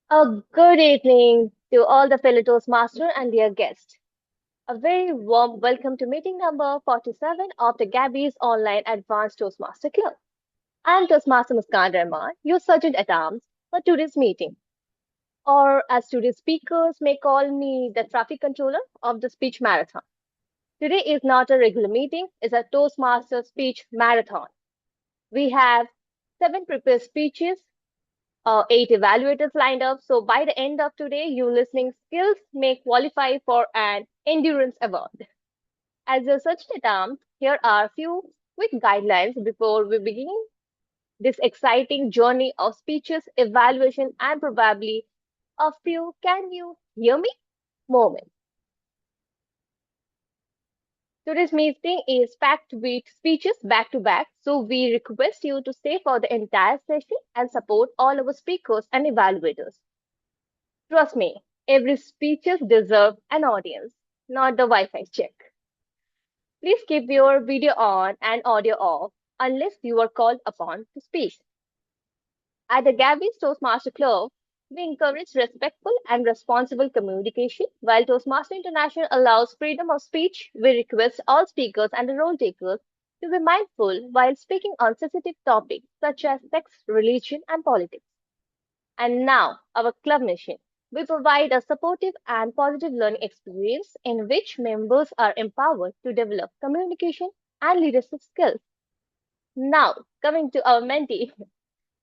A good evening to all the fellow Toastmasters and dear guests. A very warm welcome to meeting number 47 of the Gabby's Online Advanced Toastmaster Club. I'm Toastmaster Muskan Rahman, your sergeant at arms for today's meeting, or as today's speakers may call me, the traffic controller of the speech marathon. Today is not a regular meeting, it's a Toastmaster speech marathon. We have seven prepared speeches 8 evaluators lined up. So by the end of today, your listening skills may qualify for an endurance award. As a such term, here are a few quick guidelines before we begin this exciting journey of speeches, evaluation, and probably a few can you hear me moments. Today's meeting is packed with speeches back to back, so we request you to stay for the entire session and support all our speakers and evaluators. Trust me, every speeches deserve an audience, not the Wi-Fi check. Please keep your video on and audio off unless you are called upon to speak. At the Gabby's Toastmaster Club, we encourage respectful and responsible communication. While Toastmaster International allows freedom of speech, we request all speakers and the role takers to be mindful while speaking on sensitive topics such as sex, religion, and politics. And now, our club mission. We provide a supportive and positive learning experience in which members are empowered to develop communication and leadership skills. Now, coming to our mentee.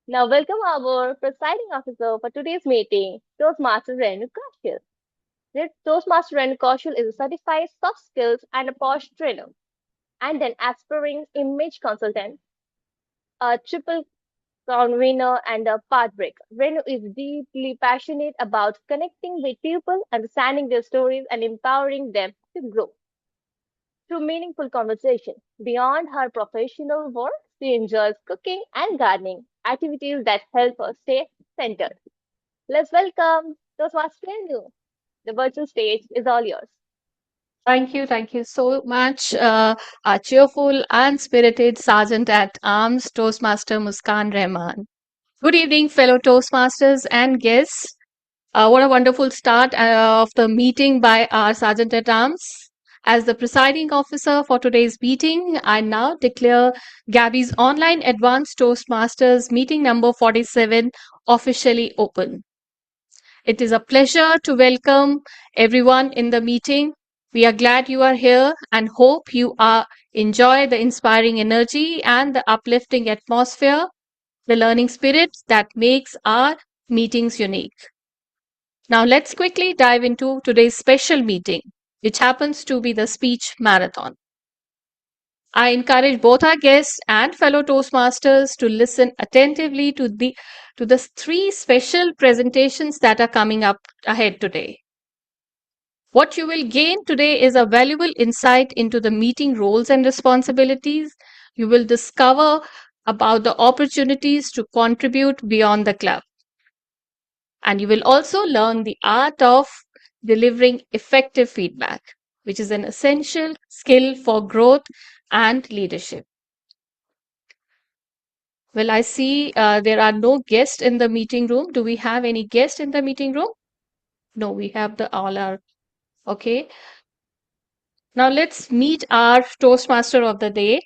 Now, welcome our presiding officer for today's meeting, Toastmaster Renu Kaushal. Toastmaster Renu Kaushal is a certified soft skills and a posh trainer and an aspiring image consultant, a triple crown winner and a pathbreaker. Renu is deeply passionate about connecting with people, understanding their stories, and empowering them to grow through meaningful conversation. Beyond her professional work, she enjoys cooking and gardening, activities that help her stay centered. Let's welcome Toastmaster Renu. The virtual stage is all yours. Thank you so much, our cheerful and spirited Sergeant at Arms, Toastmaster Muskan Rahman. Good evening, fellow Toastmasters and guests. What a wonderful start of the meeting by our Sergeant at Arms. As the presiding officer for today's meeting, I now declare Gabby's online advanced Toastmasters meeting number 47 officially open. It is a pleasure to welcome everyone in the meeting. We are glad you are here and hope you are enjoy the inspiring energy and the uplifting atmosphere, the learning spirit that makes our meetings unique. Now let's quickly dive into today's special meeting, which happens to be the speech marathon. I encourage both our guests and fellow Toastmasters to listen attentively to the three special presentations that are coming up ahead today. What you will gain today is a valuable insight into the meeting roles and responsibilities. You will discover about the opportunities to contribute beyond the club. And you will also learn the art of delivering effective feedback, which is an essential skill for growth and leadership. Well, I see there are no guests in the meeting room. Do we have any guests in the meeting room? No, we have the all our. Okay. Now let's meet our Toastmaster of the day,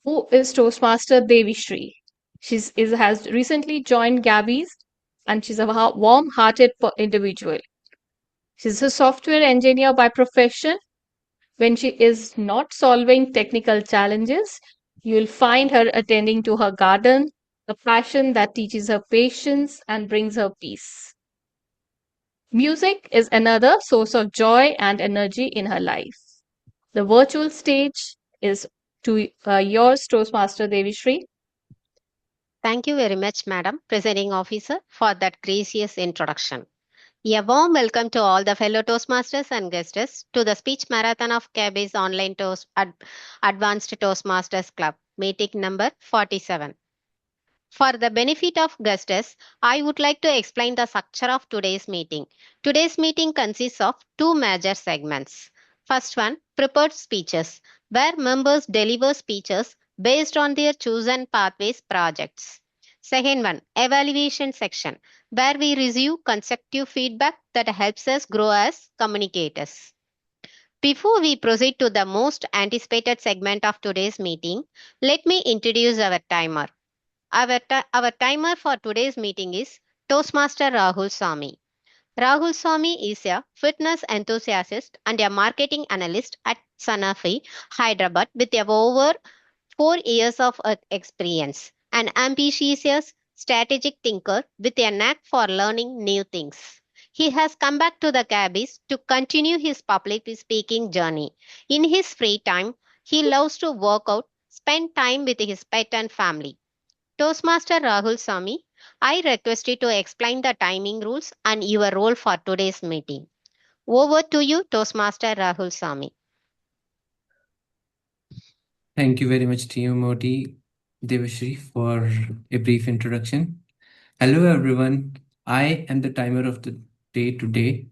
who is Toastmaster Devishree. Has recently joined Gabby's and she's a warm-hearted individual. She's a software engineer by profession. When she is not solving technical challenges, you'll find her attending to her garden, a passion that teaches her patience and brings her peace. Music is another source of joy and energy in her life. The virtual stage is to yours, Toastmaster Devishree. Thank you very much, Madam Presiding Officer, for that gracious introduction. A warm welcome to all the fellow Toastmasters and guests to the speech marathon of Gabby's online Advanced Toastmasters Club, meeting number 47. For the benefit of guests, I would like to explain the structure of today's meeting. Today's meeting consists of two major segments. First one, prepared speeches, where members deliver speeches based on their chosen pathways projects. Second one, evaluation section, where we receive constructive feedback that helps us grow as communicators. Before we proceed to the most anticipated segment of today's meeting, let me introduce our timer. Our timer for today's meeting is Toastmaster Rahul Swami. Rahul Swami is a fitness enthusiast and a marketing analyst at Sanofi, Hyderabad, with over 4 years of experience. An ambitious, strategic thinker with a knack for learning new things. He has come back to the cabbies to continue his public speaking journey. In his free time, he loves to work out, spend time with his pet and family. Toastmaster Rahul Swami, I request you to explain the timing rules and your role for today's meeting. Over to you, Toastmaster Rahul Swami. Thank you very much, TMOD Devishree, for a brief introduction. Hello, everyone. I am the timer of the day today.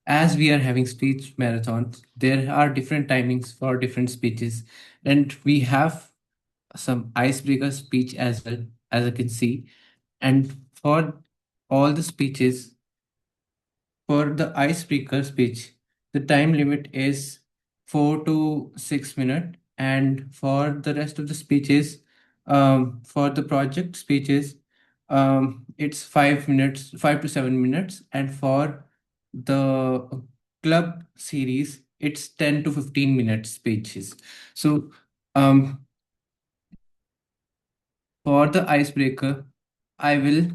As we are having speech marathons, there are different timings for different speeches, and we have some icebreaker speech as well, as I can see. And for all the speeches, for the icebreaker speech, the time limit is 4 to 6 minutes, and for the rest of the speeches, for the project speeches, it's 5 minutes, 5 to 7 minutes, and for the club series, it's 10 to 15 minutes speeches. So, for the icebreaker, I will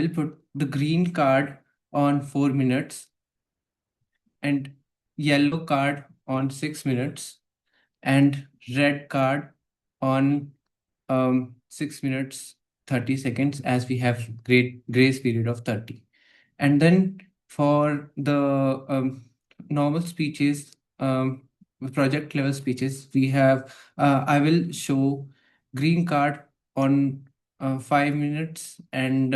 put the green card on 4 minutes and yellow card on 6 minutes and red card on 6 minutes 30 seconds, as we have great grace period of 30. And then for the normal speeches, project level speeches, we have I will show green card on 5 minutes and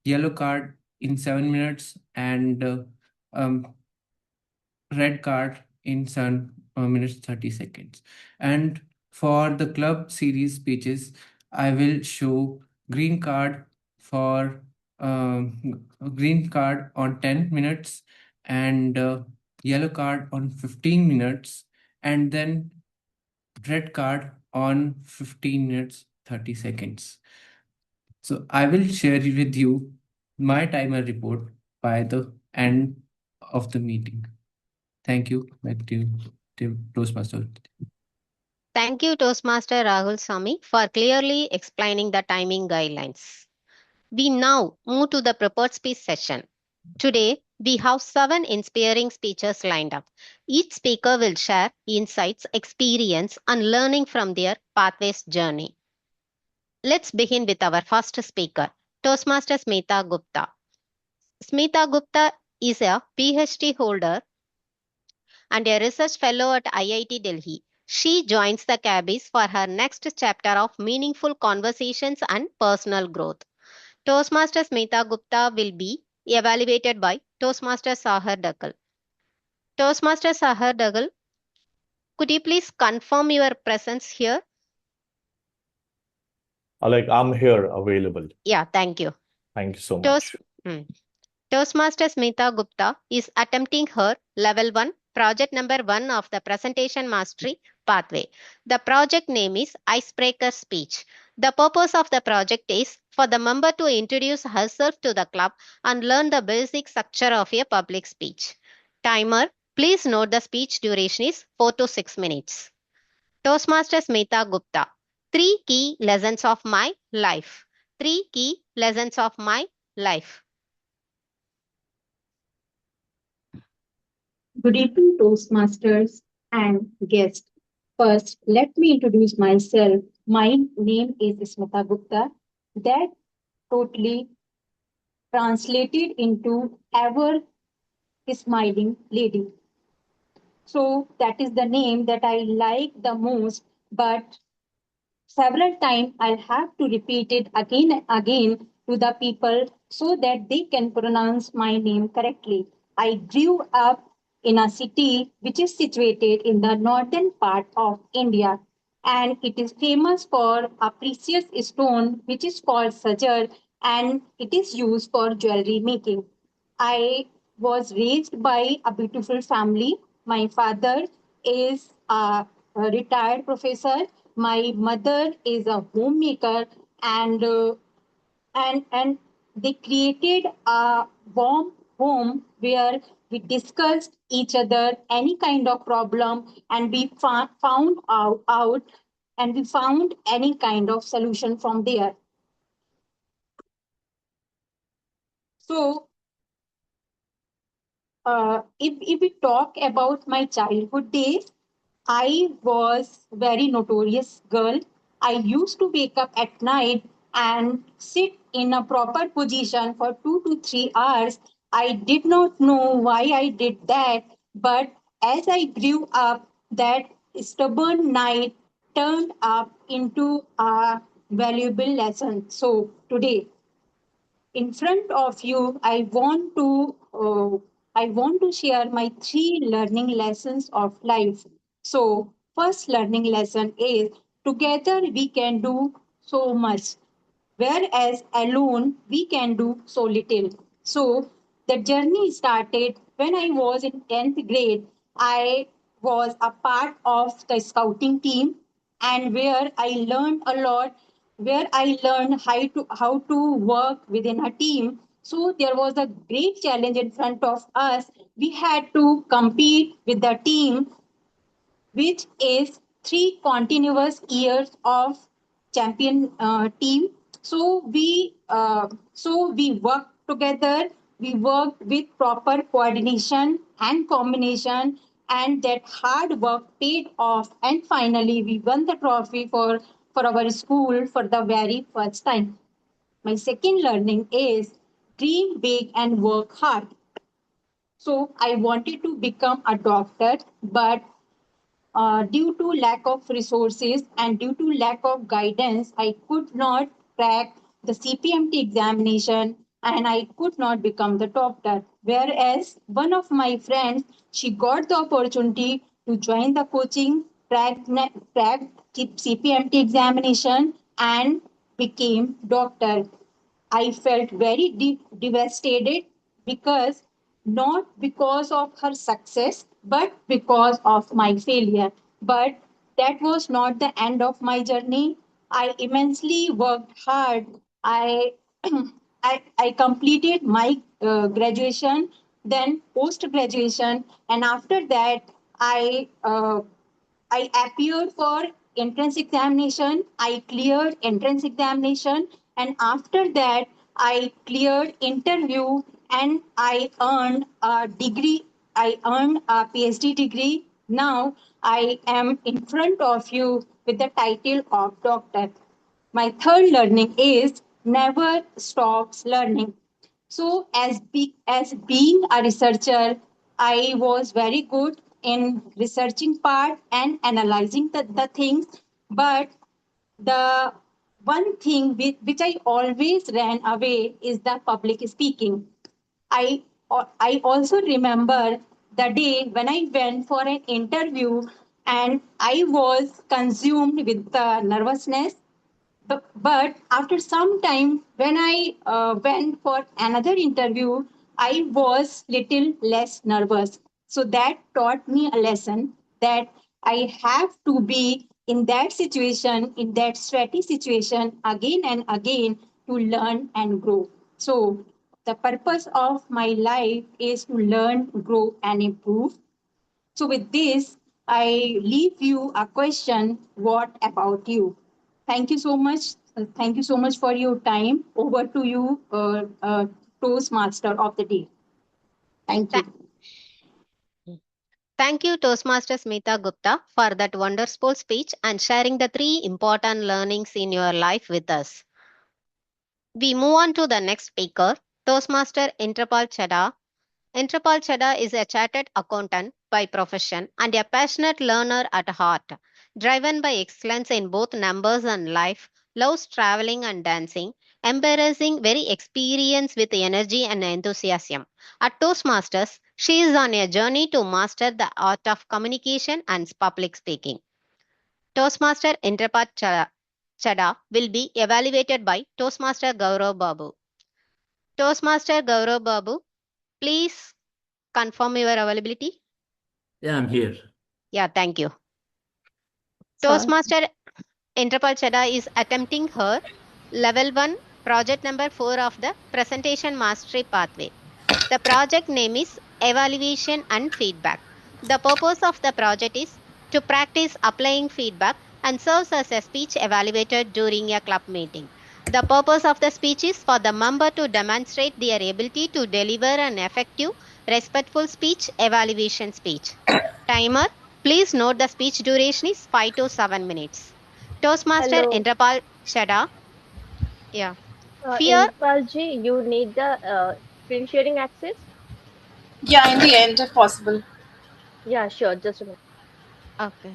yellow card in 7 minutes and red card in 7 minutes 30 seconds. And for the club series speeches, I will show green card for green card on 10 minutes and yellow card on 15 minutes and then red card on 15 minutes 30 seconds. So I will share with you my timer report by the end of the meeting. Thank you. Back to you, Toastmaster. Thank you, Toastmaster Rahul Swami, for clearly explaining the timing guidelines. We now move to the prepared speech session. Today, we have 7 inspiring speeches lined up. Each speaker will share insights, experience, and learning from their pathways journey. Let's begin with our first speaker, Toastmaster Smita Gupta. Smita Gupta is a PhD holder and a research fellow at IIT Delhi. She joins the cabbies for her next chapter of meaningful conversations and personal growth. Toastmaster Smita Gupta will be evaluated by Toastmaster Sagar Duggal. Toastmaster Sagar Duggal, could you please confirm your presence here? I'm here available. Yeah, thank you. Thank you so much. Toastmaster Smita Gupta is attempting her level 1, project number 1 of the presentation mastery pathway. The project name is Icebreaker Speech. The purpose of the project is for the member to introduce herself to the club and learn the basic structure of a public speech. Timer, please note the speech duration is 4 to 6 minutes. Toastmaster Smita Gupta, 3 key lessons of my life. 3 key lessons of my life. Good evening, Toastmasters and guests. First, let me introduce myself. My name is Smita Gupta. That totally translated into ever smiling lady. So that is the name that I like the most, but several times I'll have to repeat it again and again to the people so that they can pronounce my name correctly. I grew up in a city which is situated in the northern part of India. and it is famous for a precious stone which is called Sagar, and it is used for jewelry making. I was raised by a beautiful family. My father is a retired professor. My mother is a homemaker, and and they created a warm home where we discussed each other any kind of problem, and we found out and we found any kind of solution from there. So if we talk about my childhood days, I was very notorious girl. I used to wake up at night and sit in a proper position for 2 to 3 hours. I did not know why I did that, but as I grew up, that stubborn night turned up into a valuable lesson. So today, in front of you, I want to share my 3 learning lessons of life. So first learning lesson is together we can do so much, whereas alone we can do so little. So the journey started when I was in 10th grade. I was a part of the scouting team, and where I learned a lot, where I learned how to work within a team. So there was a great challenge in front of us. We had to compete with the team, which is 3 continuous years of champion team. So we worked together. We worked with proper coordination and combination, and that hard work paid off. And finally, we won the trophy for our school for the very first time. My second learning is dream big and work hard. So I wanted to become a doctor, but due to lack of resources and due to lack of guidance, I could not crack the CPMT examination and I could not become the doctor. Whereas one of my friends, she got the opportunity to join the coaching, cracked CPMT examination, and became doctor. I felt very devastated because not because of her success, but because of my failure. But that was not the end of my journey. I immensely worked hard. I I completed my graduation, then post graduation, and after that, I appeared for entrance examination. I cleared entrance examination, and after that, I cleared interview, and I earned a degree. I earned a PhD degree. Now I am in front of you with the title of doctor. My third learning is never stops learning. So as being a researcher, I was very good in researching part and analyzing the things. But the one thing which I always ran away is the public speaking. I I also remember the day when I went for an interview and I was consumed with the nervousness. But after some time, when I went for another interview, I was little less nervous. So that taught me a lesson that I have to be in that situation, in that sweaty situation again and again to learn and grow. So the purpose of my life is to learn, grow, and improve. So with this, I leave you a question. What about you? Thank you so much. Thank you so much for your time. Over to you, Toastmaster of the day. Thank Tha- you. Thank you, Toastmaster Smita Gupta, for that wonderful speech and sharing the 3 important learnings in your life with us. We move on to the next speaker, Toastmaster Inderpal Chadda. Inderpal Chadda is a chartered accountant by profession and a passionate learner at heart. Driven by excellence in both numbers and life, loves traveling and dancing, embarrassing very experience with energy and enthusiasm. At Toastmasters, she is on a journey to master the art of communication and public speaking. Toastmaster Inderpal Chadda will be evaluated by Toastmaster Gaurav Babu. Toastmaster Gaurav Babu, please confirm your availability. Yeah, I'm here. Yeah, thank you. Sorry. Toastmaster Inderpal Chadda is attempting her level 1 project number 4 of the presentation mastery pathway. The project name is Evaluation and Feedback. The purpose of the project is to practice applying feedback and serves as a speech evaluator during a club meeting. The purpose of the speech is for the member to demonstrate their ability to deliver an effective, respectful speech evaluation speech. Timer, please note the speech duration is 5 to 7 minutes. Toastmaster Hello, Inderpal Chadda. Yeah. Fear. Inderpal you need the screen sharing access? Yeah, in the end, if possible. Yeah, sure. Just a minute. Okay.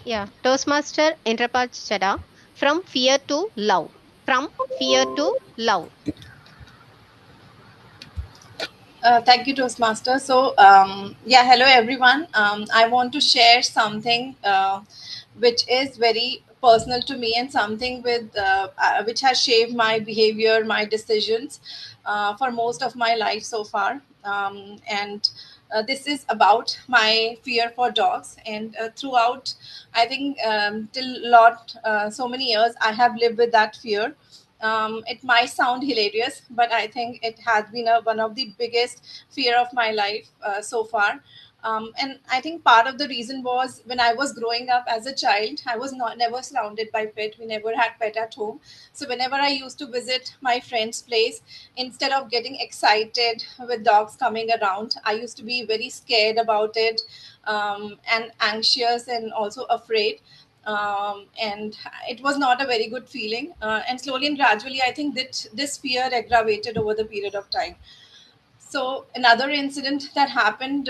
Yeah, Toastmaster Inderpal Chadda, from fear to love. From fear to love. Thank you, Toastmaster. So, yeah, hello everyone. I want to share something which is very personal to me and something which has shaped my behavior, my decisions for most of my life so far. And this is about my fear for dogs. And throughout, I think so many years, I have lived with that fear. It might sound hilarious, but I think it has been one of the biggest fear of my life so far. And I think part of the reason was when I was growing up as a child, I was not never surrounded by pet. We never had pet at home. So whenever I used to visit my friend's place, instead of getting excited with dogs coming around, I used to be very scared about it, and anxious and also afraid. And it was not a very good feeling. And slowly and gradually, I think that this fear aggravated over the period of time. So another incident that happened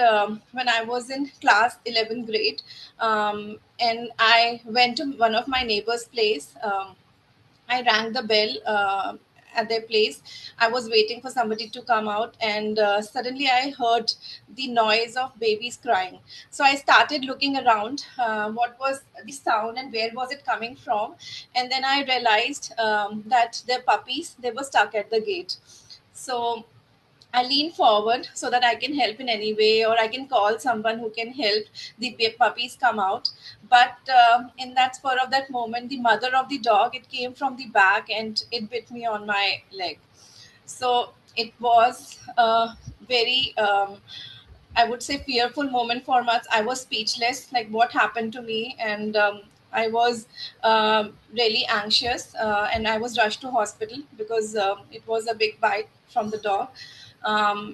when I was in class 11th grade, and I went to one of my neighbor's place. I rang the bell at their place. I was waiting for somebody to come out, and suddenly I heard the noise of babies crying. So I started looking around what was the sound and where was it coming from. And then I realized that their puppies, they were stuck at the gate. So I lean forward so that I can help in any way, or I can call someone who can help the puppies come out. But in that spur of that moment, the mother of the dog, it came from the back and it bit me on my leg. So it was a very, I would say, fearful moment for us. I was speechless, like what happened to me, and I was really anxious, and I was rushed to hospital because it was a big bite from the dog,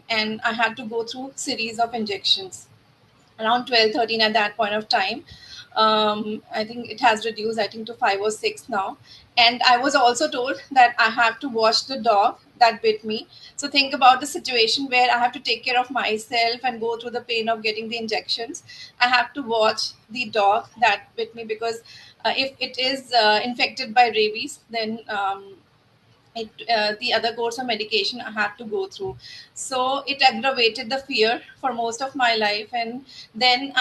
and I had to go through series of injections around 12, 13 at that point of time. I think it has reduced, I think, to 5 or 6 now. And I was also told that I have to wash the dog that bit me. So think about the situation where I have to take care of myself and go through the pain of getting the injections. I have to watch the dog that bit me because if it is infected by rabies, then the other course of medication I had to go through. So it aggravated the fear for most of my life. And then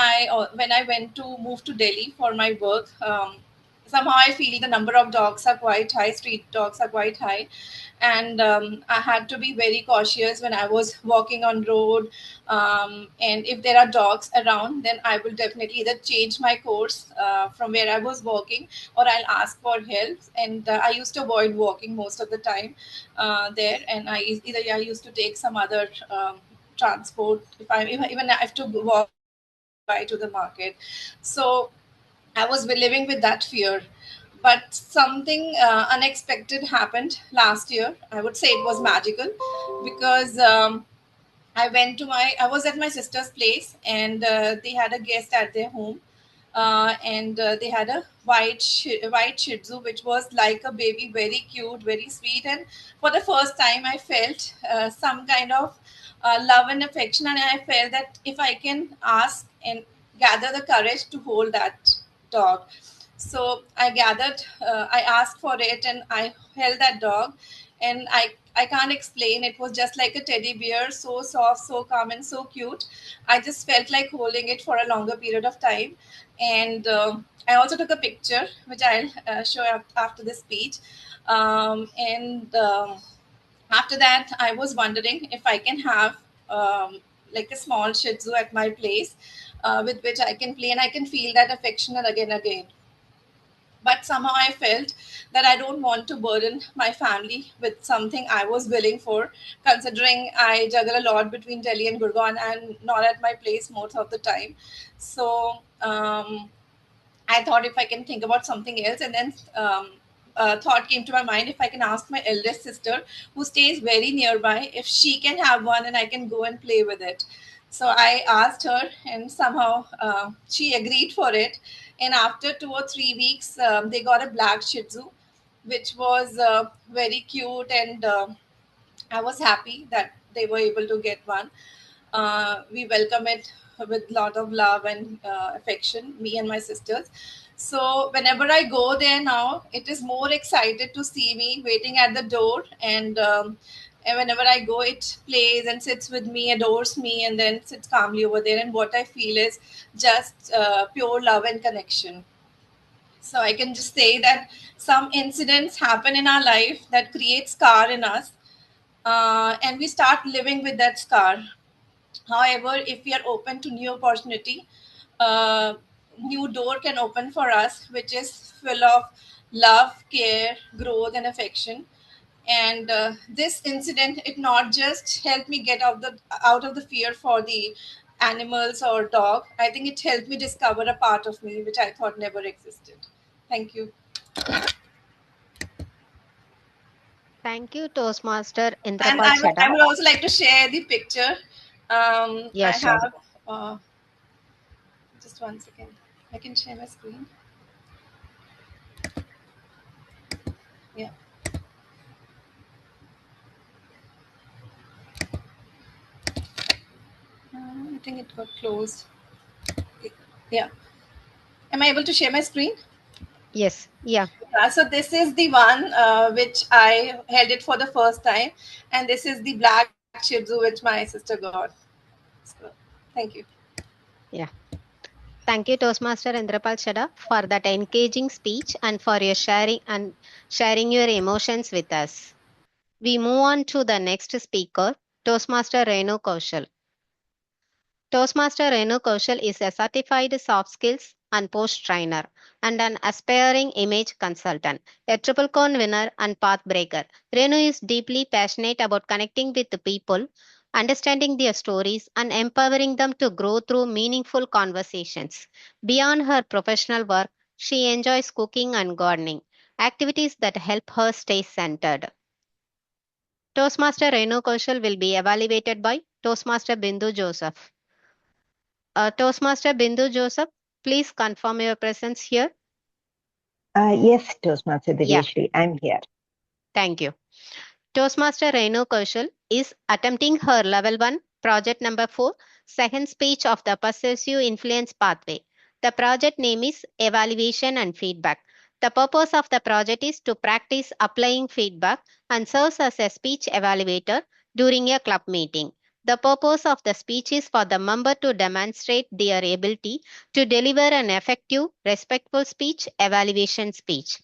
when I went to move to Delhi for my work, somehow I feel the number of dogs are quite high, street dogs are quite high. And I had to be very cautious when I was walking on road. And if there are dogs around, then I will definitely either change my course from where I was walking, or I'll ask for help. And I used to avoid walking most of the time there, and I used to take some other transport if even I have to walk by to the market. So I was living with that fear. But something unexpected happened last year. I would say it was magical because I was at my sister's place, and they had a guest at their home. And they had a white Shih Tzu, which was like a baby, very cute, very sweet. And for the first time, I felt some kind of love and affection. And I felt that if I can ask and gather the courage to hold that dog. So I asked for it, and I held that dog. and I can't explain. It was just like a teddy bear, so soft, so calm, and so cute. I just felt like holding it for a longer period of time. And I also took a picture, which I'll show after the speech. And After that, I was wondering if I can have like a small Shih Tzu at my place, with which I can play and I can feel that affection again and again. But somehow I felt that I don't want to burden my family with something I was willing for, considering I juggle a lot between Delhi and Gurgaon and not at my place most of the time. So I thought if I can think about something else, and then thought came to my mind if I can ask my eldest sister, who stays very nearby, if she can have one and I can go and play with it. So I asked her, and somehow she agreed for it. And after 2 or 3 weeks, they got a black Shih Tzu, which was very cute, and I was happy that they were able to get one. We welcome it with a lot of love and affection, me and my sisters. So whenever I go there now, it is more excited to see me waiting at the door. And whenever I go, it plays and sits with me, adores me, and then sits calmly over there. And what I feel is just pure love and connection. So I can just say that some incidents happen in our life that create scar in us, and we start living with that scar. However, if we are open to new opportunity, uh, new door can open for us, which is full of love, care, growth, and affection. And this incident, it not just helped me get out of the fear for the animals or dog. I think it helped me discover a part of me which I thought never existed. Thank you. Thank you, Toastmaster And Inderpal I Chadda. would also like to share the picture. Yeah, I sure. have just 1 second. I can share my screen. Yeah. I think it got closed. Yeah. Am I able to share my screen? Yes, yeah. So this is the one which I held it for the first time, and this is the black Shih Tzu which my sister got. So, thank you. Yeah. Thank you, Toastmaster Inderpal Chadda, for that engaging speech and for your sharing your emotions with us. We move on to the next speaker, Toastmaster Renu Kaushal. Toastmaster Renu Kaushal is a certified soft skills and post trainer and an aspiring image consultant, a triple con winner and path breaker. Renu is deeply passionate about connecting with the people, understanding their stories, and empowering them to grow through meaningful conversations. Beyond her professional work, she enjoys cooking and gardening, activities that help her stay centered. Toastmaster Renu Kaushal will be evaluated by Toastmaster Bindhu Joseph. Toastmaster Bindhu Joseph, please confirm your presence here. Yes, Toastmaster Yeah. Devishree, I'm here. Thank you. Toastmaster Renu Kaushal is attempting her level 1, project number 4, second speech of the Persuasive Influence Pathway. The project name is Evaluation and Feedback. The purpose of the project is to practice applying feedback and serves as a speech evaluator during a club meeting. The purpose of the speech is for the member to demonstrate their ability to deliver an effective, respectful speech, evaluation speech.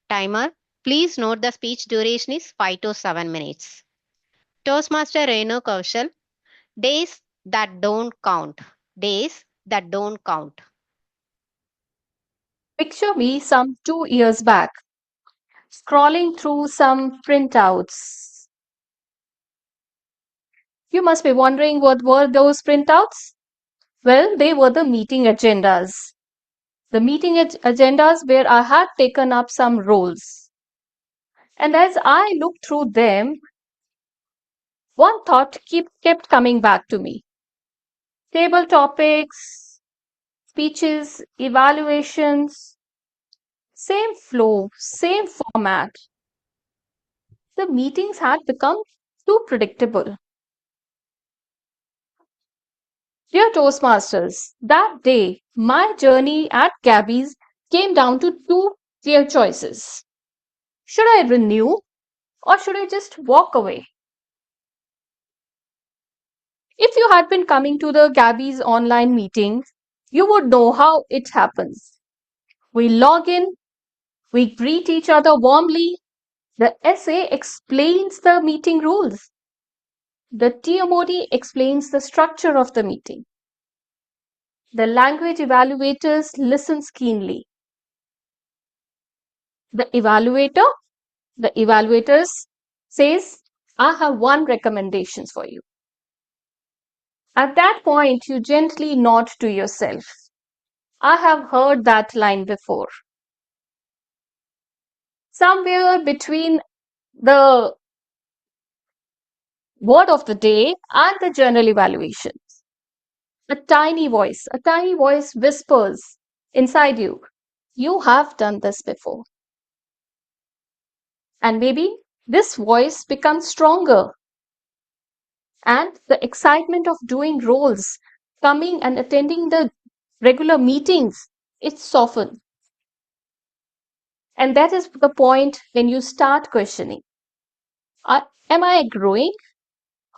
Timer, please note the speech duration is 5 to 7 minutes. Toastmaster Renu Kaushal, days that don't count. Days that don't count. Picture me some 2 years back, scrolling through some printouts. You must be wondering what were those printouts? Well, they were the meeting agendas. The meeting agendas where I had taken up some roles. And as I looked through them, one thought kept coming back to me. Table topics, speeches, evaluations, same flow, same format. The meetings had become too predictable. Dear Toastmasters, that day my journey at Gabby's came down to two clear choices. Should I renew Or should I just walk away? If you had been coming to the Gabby's online meeting, you would know how it happens. We log in, we greet each other warmly. The SA explains the meeting rules. The TMOD explains the structure of the meeting. The language evaluators listens keenly. The evaluators says, I have one recommendation for you. At that point, you gently nod to yourself. I have heard that line before. Somewhere between the word of the day and the journal evaluations, a tiny voice whispers inside you, you have done this before. And maybe this voice becomes stronger. And the excitement of doing roles, coming and attending the regular meetings, it's softened. And that is the point when you start questioning. Am I growing?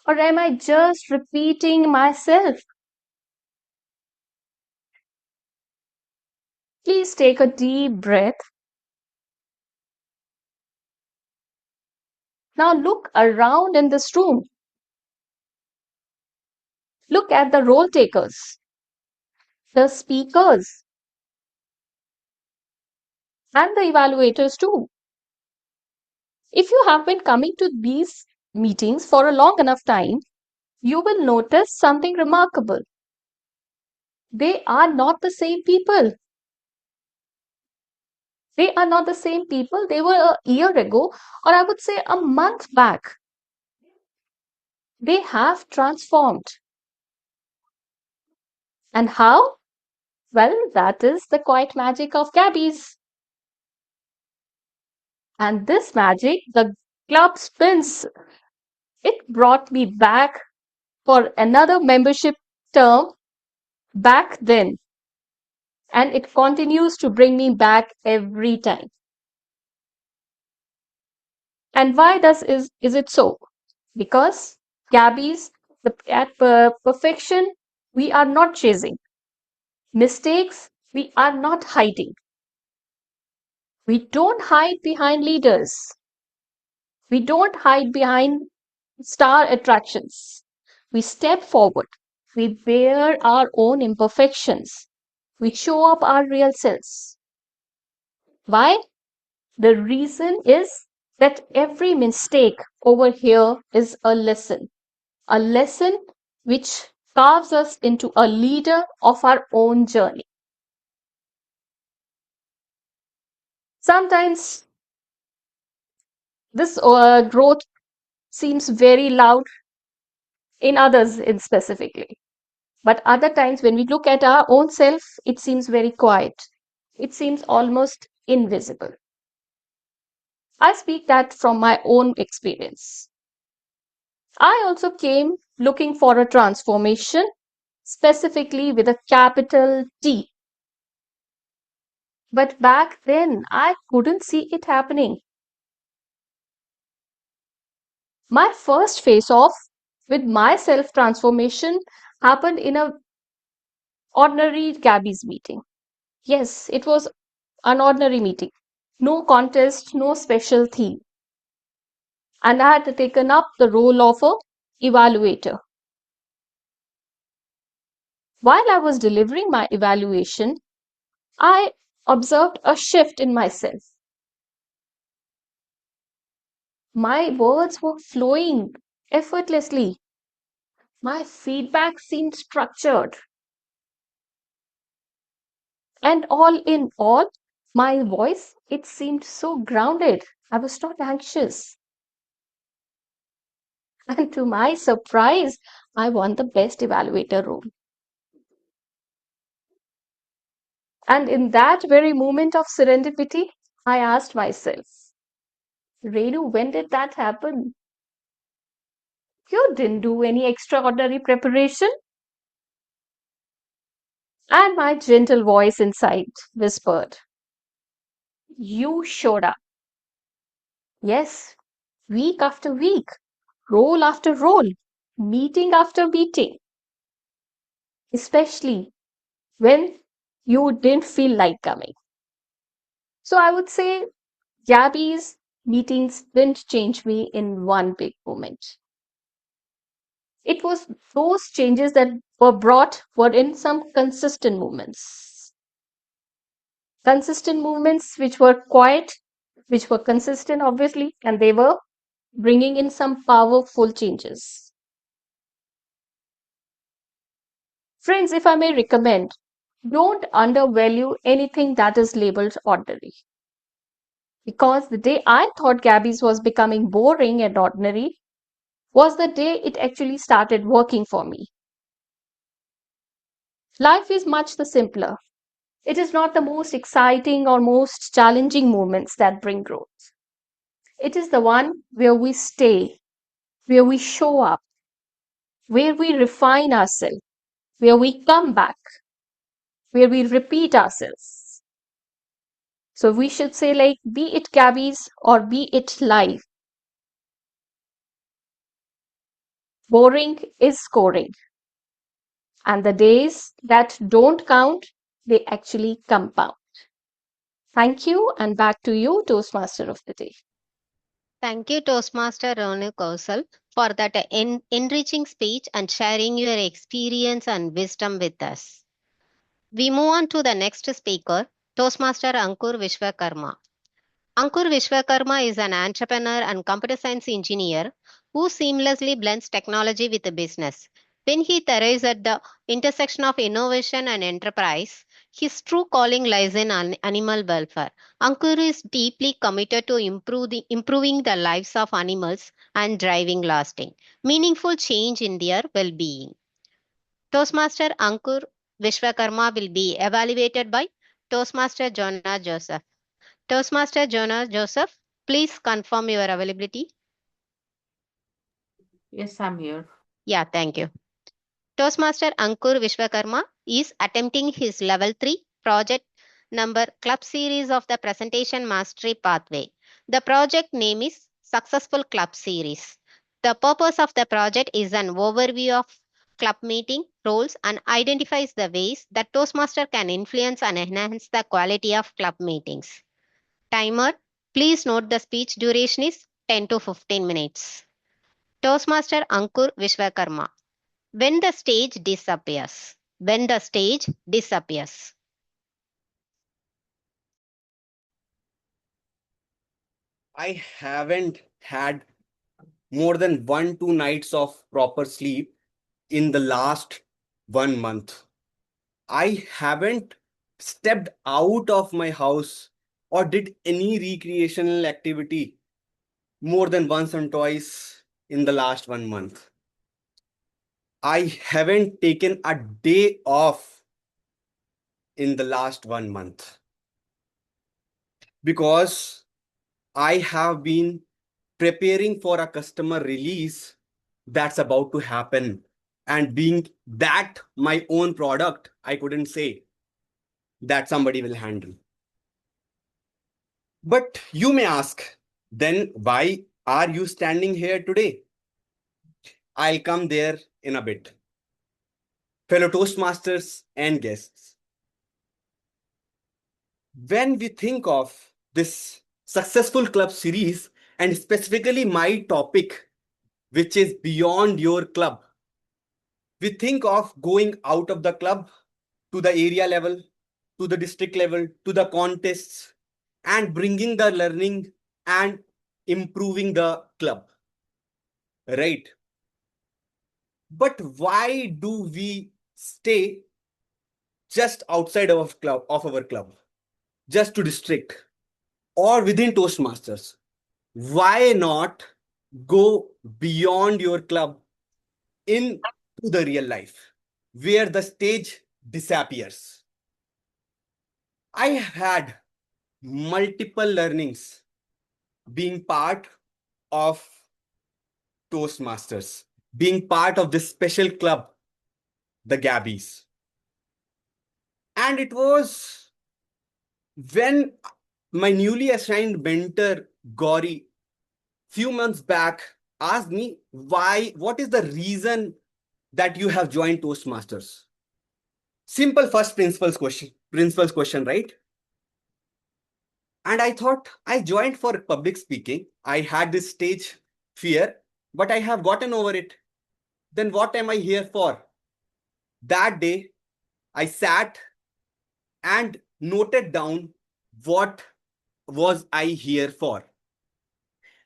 Or am I just repeating myself? Please take a deep breath. Now look around in this room. Look at the role takers, the speakers, and the evaluators too. If you have been coming to these meetings for a long enough time, you will notice something remarkable. They are not the same people. They are not the same people they were a year ago, or I would say a month back. They have transformed. And how? Well, that is the quiet magic of Gabby's. And this magic, the club spins. It brought me back for another membership term back then. And it continues to bring me back every time. And why is it so? Because Gabby's, at perfection, we are not chasing. Mistakes, we are not hiding. We don't hide behind leaders. We don't hide behind star attractions. We step forward. We bear our own imperfections. We show up our real selves. Why? The reason is that every mistake over here is a lesson which carves us into a leader of our own journey. Sometimes this growth seems very loud in others in specifically. But other times when we look at our own self, it seems very quiet. It seems almost invisible. I speak that from my own experience. I also came looking for a transformation, specifically with a capital T. But back then, I couldn't see it happening. My first face-off with my self-transformation happened in a ordinary Gabby's meeting. Yes, it was an ordinary meeting. No contest, no special theme. And I had taken up the role of a evaluator. While I was delivering my evaluation, I observed a shift in myself. My words were flowing effortlessly. My feedback seemed structured. And all in all, my voice, it seemed so grounded. I was not anxious. And to my surprise, I won the best evaluator role. And in that very moment of serendipity, I asked myself, Renu, when did that happen? You didn't do any extraordinary preparation? And my gentle voice inside whispered, You showed up. Yes, week after week, role after role, meeting after meeting, especially when you didn't feel like coming. So I would say Gabby's meetings didn't change me in one big moment. It was those changes that were in some consistent movements. Consistent movements which were quiet, which were consistent, obviously, and they were bringing in some powerful changes. Friends, if I may recommend, don't undervalue anything that is labeled ordinary. Because the day I thought Gabby's was becoming boring and ordinary was the day it actually started working for me. Life is much the simpler. It is not the most exciting or most challenging moments that bring growth. It is the one where we stay, where we show up, where we refine ourselves, where we come back, where we repeat ourselves. So we should say, like, be it Gabby's or be it life, boring is scoring. And the days that don't count, they actually compound. Thank you, and back to you, Toastmaster of the day. Thank you, Toastmaster Renu Kaushal, for that enriching speech and sharing your experience and wisdom with us. We move on to the next speaker, Toastmaster Ankur Vishwakarma. Ankur Vishwakarma is an entrepreneur and computer science engineer who seamlessly blends technology with business. When he thrives at the intersection of innovation and enterprise, his true calling lies in animal welfare. Ankur is deeply committed to improving the lives of animals and driving lasting, meaningful change in their well-being. Toastmaster Ankur Vishwakarma will be evaluated by Toastmaster Jonah Joseph. Toastmaster Jonah Joseph, please confirm your availability. Yes, I'm here. Yeah, thank you. Toastmaster Ankur Vishwakarma is attempting his level 3 project number club series of the presentation mastery pathway. The project name is Successful Club Series. The purpose of the project is an overview of club meeting roles and identifies the ways that Toastmaster can influence and enhance the quality of club meetings. Timer, please note the speech duration is 10 to 15 minutes. Toastmaster Ankur Vishwakarma. When the stage disappears. When the stage disappears. I haven't had more than 1-2 nights of proper sleep in the last 1 month. I haven't stepped out of my house or did any recreational activity more than once and twice in the last 1 month. I haven't taken a day off in the last 1 month because I have been preparing for a customer release that's about to happen. And being that my own product, I couldn't say that somebody will handle. But you may ask, then why are you standing here today? I'll come there in a bit. Fellow Toastmasters and guests, when we think of this successful club series, and specifically my topic, which is beyond your club, we think of going out of the club to the area level, to the district level, to the contests, and bringing the learning and improving the club. Right? But why do we stay just outside of our club, just to district or within Toastmasters? Why not go beyond your club into the real life, where the stage disappears? I have had multiple learnings being part of Toastmasters, being part of this special club, the Gabbies. And it was when my newly assigned mentor, Gauri, few months back asked me what is the reason that you have joined Toastmasters? Simple first principles question, right? And I thought I joined for public speaking. I had this stage fear, but I have gotten over it. Then what am I here for? That day, I sat and noted down what was I here for.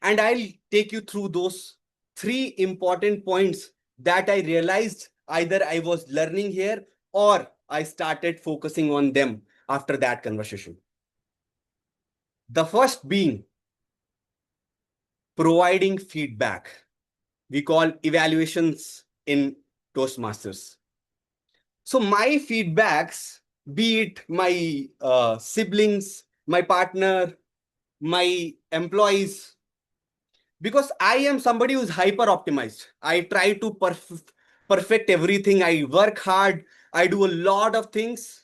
And I'll take you through those 3 important points that I realized either I was learning here or I started focusing on them after that conversation. The first being providing feedback. We call evaluations in Toastmasters. So my feedbacks, be it my siblings, my partner, my employees, because I am somebody who's hyper optimized. I try to perfect everything. I work hard. I do a lot of things.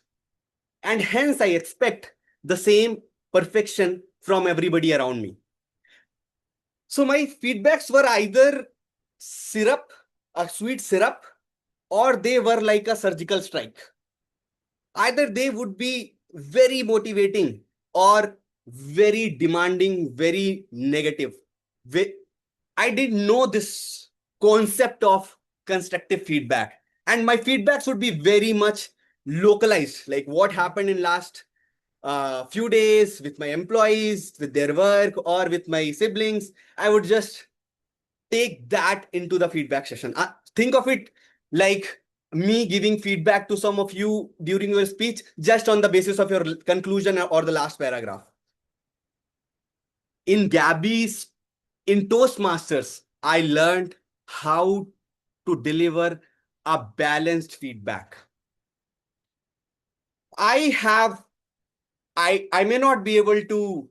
And hence I expect the same perfection from everybody around me. So my feedbacks were either syrup, a sweet syrup, or they were like a surgical strike. Either they would be very motivating or very demanding, very negative. I didn't know this concept of constructive feedback. And my feedbacks would be very much localized, like what happened in last few days with my employees, with their work, or with my siblings. I would just take that into the feedback session. Think of it like me giving feedback to some of you during your speech just on the basis of your conclusion or the last paragraph. In Gabby's, in Toastmasters, I learned how to deliver a balanced feedback. I may not be able to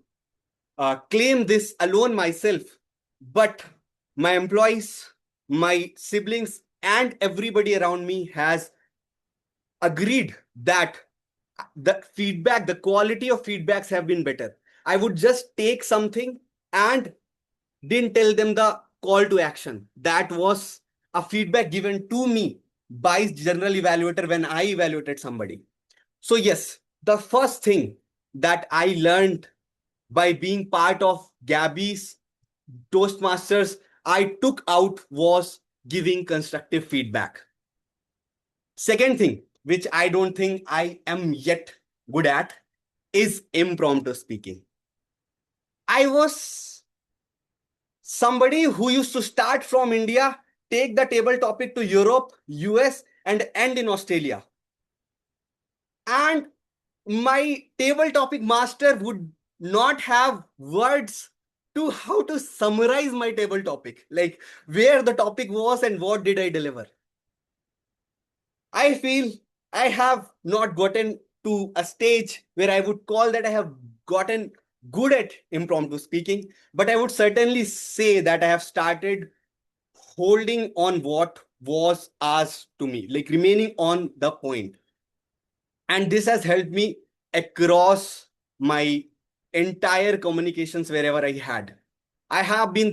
claim this alone myself, but my employees, my siblings, and everybody around me has agreed that the feedback, the quality of feedbacks have been better. I would just take something and didn't tell them the call to action. That was a feedback given to me by general evaluator when I evaluated somebody. So yes, the first thing that I learned by being part of Gabby's Toastmasters I took out was giving constructive feedback. Second thing, which I don't think I am yet good at, is impromptu speaking. I was somebody who used to start from India, take the table topic to Europe, US, and end in Australia. And my table topic master would not have words to how to summarize my table topic, like where the topic was and what did I deliver. I feel I have not gotten to a stage where I would call that I have gotten good at impromptu speaking, but I would certainly say that I have started holding on what was asked to me, like remaining on the point. And this has helped me across my entire communications wherever I had. I have been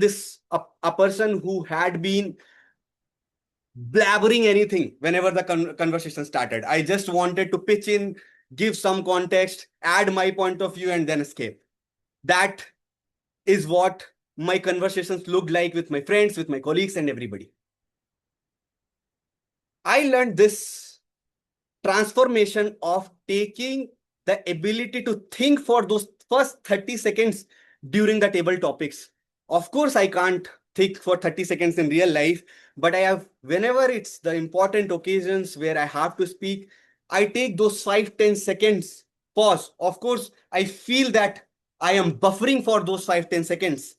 a person who had been blabbering anything whenever the conversation started. I just wanted to pitch in, give some context, add my point of view, and then escape. That is what my conversations looked like with my friends, with my colleagues, and everybody. I learned this transformation of taking the ability to think for those first 30 seconds during the table topics. Of course, I can't think for 30 seconds in real life, but I have, whenever it's the important occasions where I have to speak, I take those 5-10 seconds pause. Of course, I feel that I am buffering for those 5-10 seconds,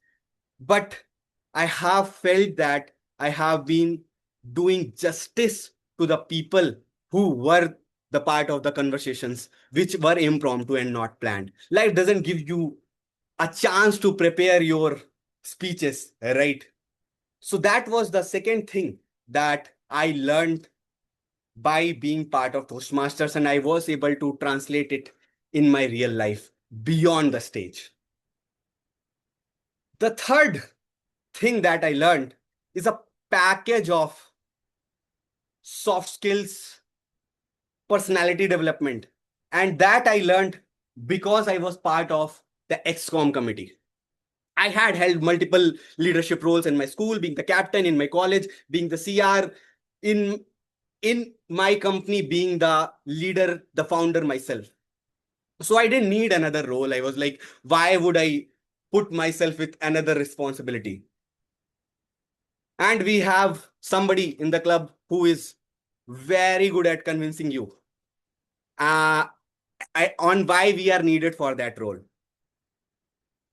but I have felt that I have been doing justice to the people who were the part of the conversations, which were impromptu and not planned. Life doesn't give you a chance to prepare your speeches, right? So that was the second thing that I learned by being part of Toastmasters, and I was able to translate it in my real life beyond the stage. The third thing that I learned is a package of soft skills, personality development. And that I learned because I was part of the XCOM committee. I had held multiple leadership roles in my school, being the captain in my college, being the CR in my company, being the leader, the founder myself. So I didn't need another role. I was like, why would I put myself with another responsibility? And we have somebody in the club who is very good at convincing you on why we are needed for that role.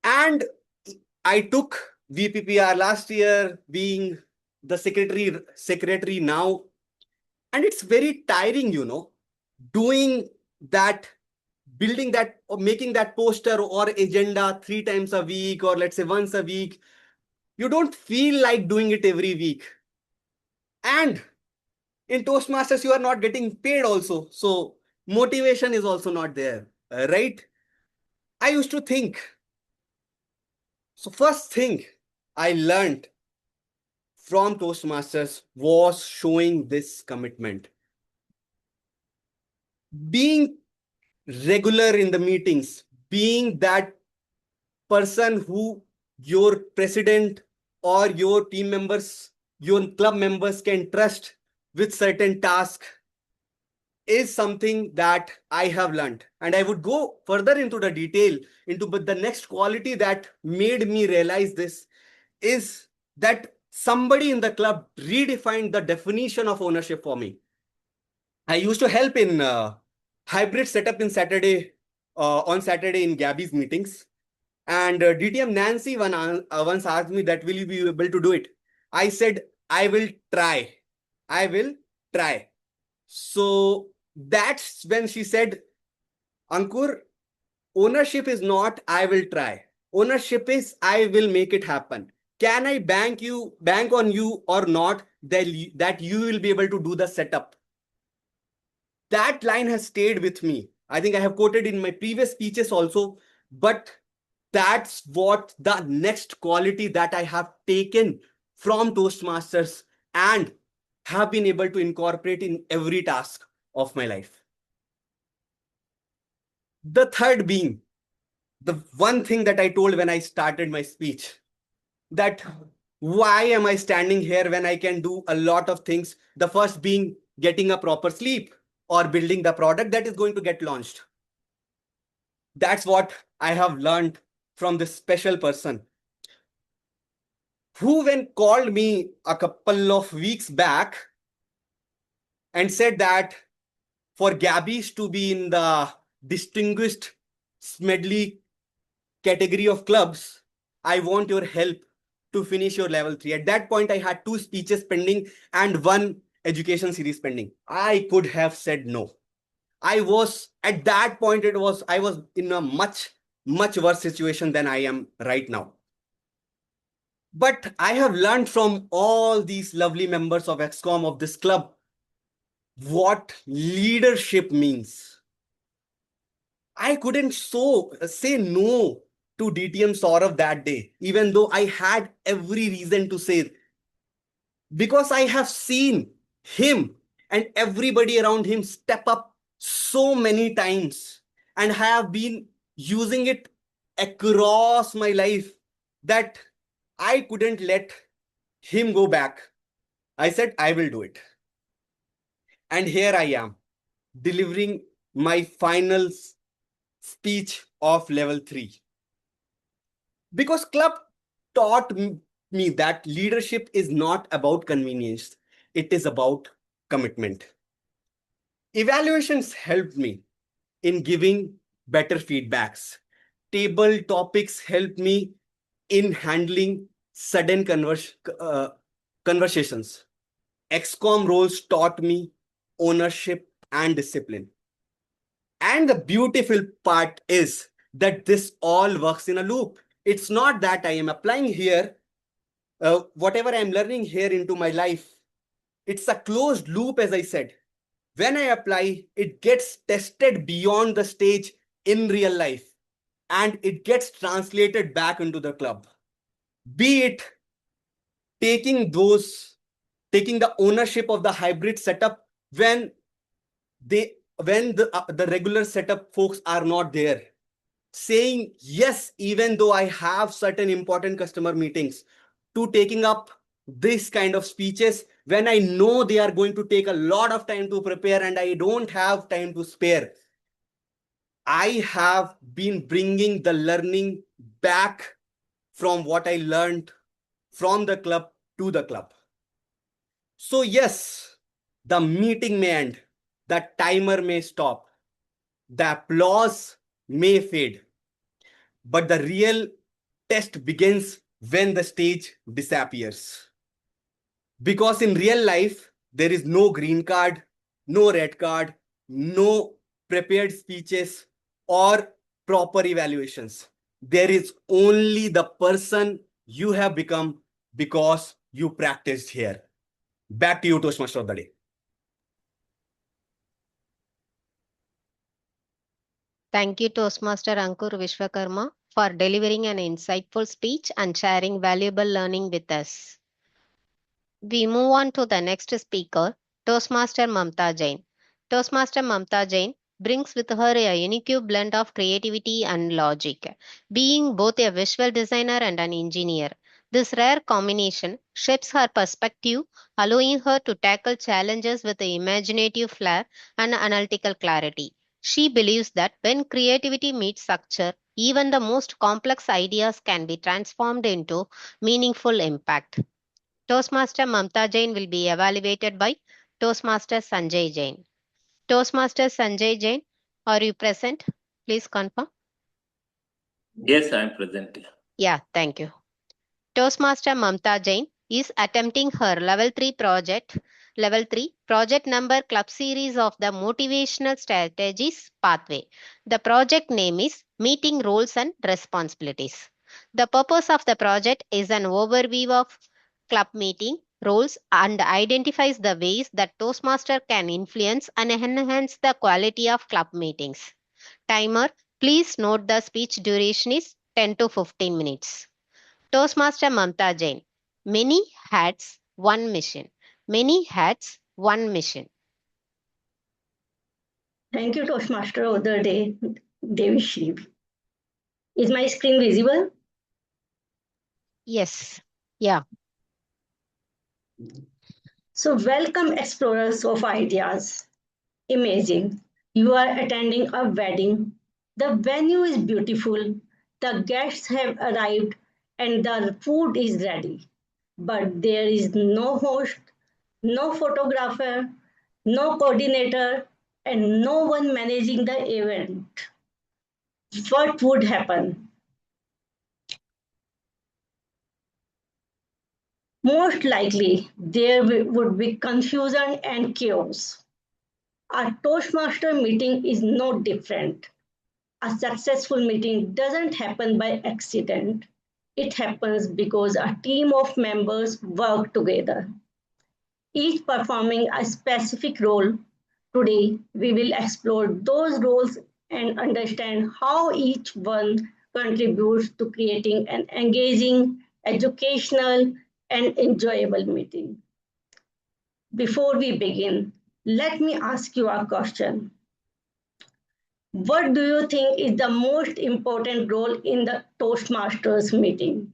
And I took VPPR last year, being the secretary now, and it's very tiring, doing that, building that, or making that poster or agenda 3 times a week, or let's say once a week. You don't feel like doing it every week. And in Toastmasters, you are not getting paid also. So motivation is also not there, right? I used to think. So first thing I learned from Toastmasters was showing this commitment. Being regular in the meetings, being that person who your president or your team members, your club members can trust with certain tasks is something that I have learned. And I would go further into the detail but the next quality that made me realize this is that somebody in the club redefined the definition of ownership for me. I used to help in hybrid setup on Saturday in Gabby's meetings. And DTM Nancy once asked me that, will you be able to do it? I said, I will try. I will try. So that's when she said, Ankur, ownership is not I will try. Ownership is I will make it happen. Can I bank on you or not that you will be able to do the setup? That line has stayed with me. I think I have quoted in my previous speeches also, but that's what the next quality that I have taken from Toastmasters and have been able to incorporate in every task of my life. The third being, the one thing that I told when I started my speech, that why am I standing here when I can do a lot of things? The first being getting a proper sleep or building the product that is going to get launched. That's what I have learned from this special person who, when called me a couple of weeks back and said that for Gabby's to be in the distinguished Smedley category of clubs, I want your help to finish your level 3. At that point, I had 2 speeches pending and 1 education series pending. I could have said no. At that point, I was in a much worse situation than I am right now. But I have learned from all these lovely members of XCOM, of this club, what leadership means. I couldn't say no to DTM Saurav that day, even though I had every reason to say, because I have seen him and everybody around him step up so many times and have been using it across my life that I couldn't let him go back. I said, I will do it. And here I am, delivering my final speech of level 3. Because club taught me that leadership is not about convenience. It is about commitment. Evaluations helped me in giving better feedbacks. Table topics helped me in handling sudden conversations. XCOM roles taught me ownership and discipline. And the beautiful part is that this all works in a loop. It's not that I am applying here, whatever I'm learning here into my life. It's a closed loop, as I said. When I apply, it gets tested beyond the stage in real life, and it gets translated back into the club. Be it taking the ownership of the hybrid setup when the regular setup folks are not there. Saying yes, even though I have certain important customer meetings, to taking up this kind of speeches when I know they are going to take a lot of time to prepare and I don't have time to spare. I have been bringing the learning back from what I learned from the club to the club. So yes, the meeting may end, the timer may stop, the applause may fade, but the real test begins when the stage disappears. Because in real life, there is no green card, no red card, no prepared speeches or proper evaluations. There is only the person you have become because you practiced here. Back to you, Toastmaster of the day. Thank you, Toastmaster Ankur Vishwakarma, for delivering an insightful speech and sharing valuable learning with us. We move on to the next speaker, Toastmaster Mamta Jain. Toastmaster Mamta Jain brings with her a unique blend of creativity and logic. Being both a visual designer and an engineer, this rare combination shapes her perspective, allowing her to tackle challenges with imaginative flair and analytical clarity. She believes that when creativity meets structure, even the most complex ideas can be transformed into meaningful impact. Toastmaster Mamta Jain will be evaluated by Toastmaster Sanjay Jain. Toastmaster Sanjay Jain, are you present? Please confirm. Yes, I am present. Yeah, thank you. Toastmaster Mamta Jain is attempting her level 3 project number club series of the motivational strategies pathway. The project name is Meeting Roles and Responsibilities. The purpose of the project is an overview of club meeting roles and identifies the ways that Toastmaster can influence and enhance the quality of club meetings. Timer, please note the speech duration is 10 to 15 minutes. Toastmaster Mamta Jain. Many hats, one mission. Many hats, one mission. Thank you, Toastmaster of the day, Devishree V. Is my screen visible? Yes. Yeah. So welcome explorers of ideas. Imagine you are attending a wedding. The venue is beautiful. The guests have arrived and the food is ready. But there is no host, no photographer, no coordinator, and no one managing the event. What would happen? Most likely, there would be confusion and chaos. A Toastmaster meeting is no different. A successful meeting doesn't happen by accident. It happens because a team of members work together, each performing a specific role. Today, we will explore those roles and understand how each one contributes to creating an engaging, educational, and enjoyable meeting. Before we begin, let me ask you a question. What do you think is the most important role in the Toastmasters meeting?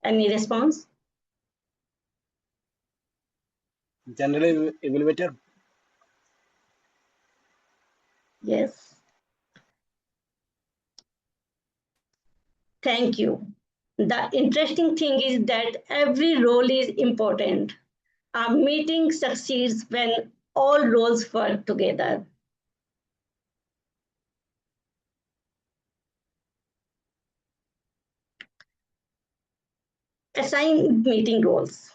Any response? General evaluator. Yes. Thank you. The interesting thing is that every role is important. A meeting succeeds when all roles work together. Assign meeting roles.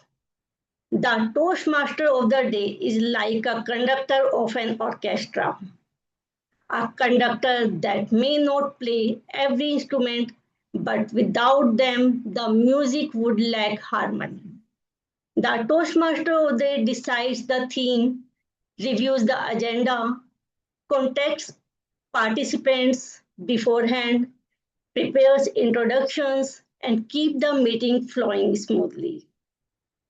The Toastmaster of the day is like a conductor of an orchestra. A conductor that may not play every instrument, but without them, the music would lack harmony. The Toastmaster of the day decides the theme, reviews the agenda, contacts participants beforehand, prepares introductions, and keep the meeting flowing smoothly.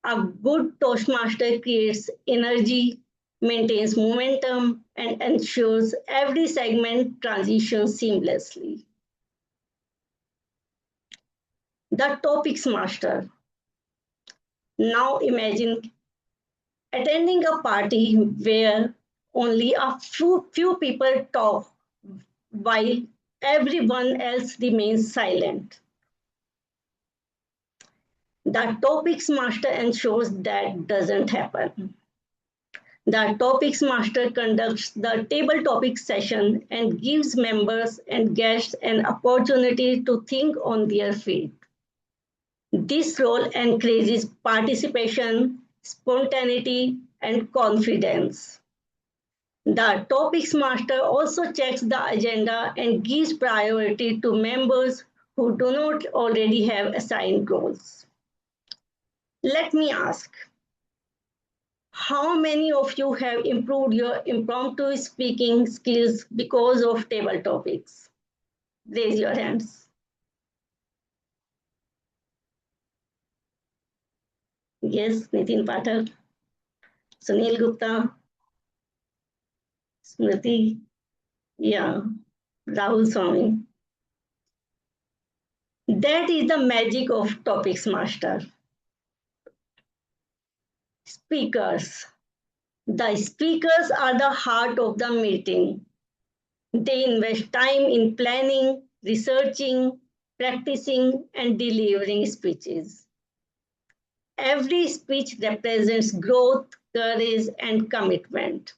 A good Toastmaster creates energy, maintains momentum, and ensures every segment transitions seamlessly. The Topics Master. Now imagine attending a party where only a few people talk while everyone else remains silent. The Topics Master ensures that doesn't happen. The Topics Master conducts the table topics session and gives members and guests an opportunity to think on their feet. This role encourages participation, spontaneity, and confidence. The Topics Master also checks the agenda and gives priority to members who do not already have assigned roles. Let me ask, how many of you have improved your impromptu speaking skills because of table topics? Raise your hands. Yes, Nitin Pathak, Sunil Gupta, Smriti, yeah, Rahul Swami. That is the magic of Topics Master. Speakers. The speakers are the heart of the meeting. They invest time in planning, researching, practicing, and delivering speeches. Every speech represents growth, courage, and commitment.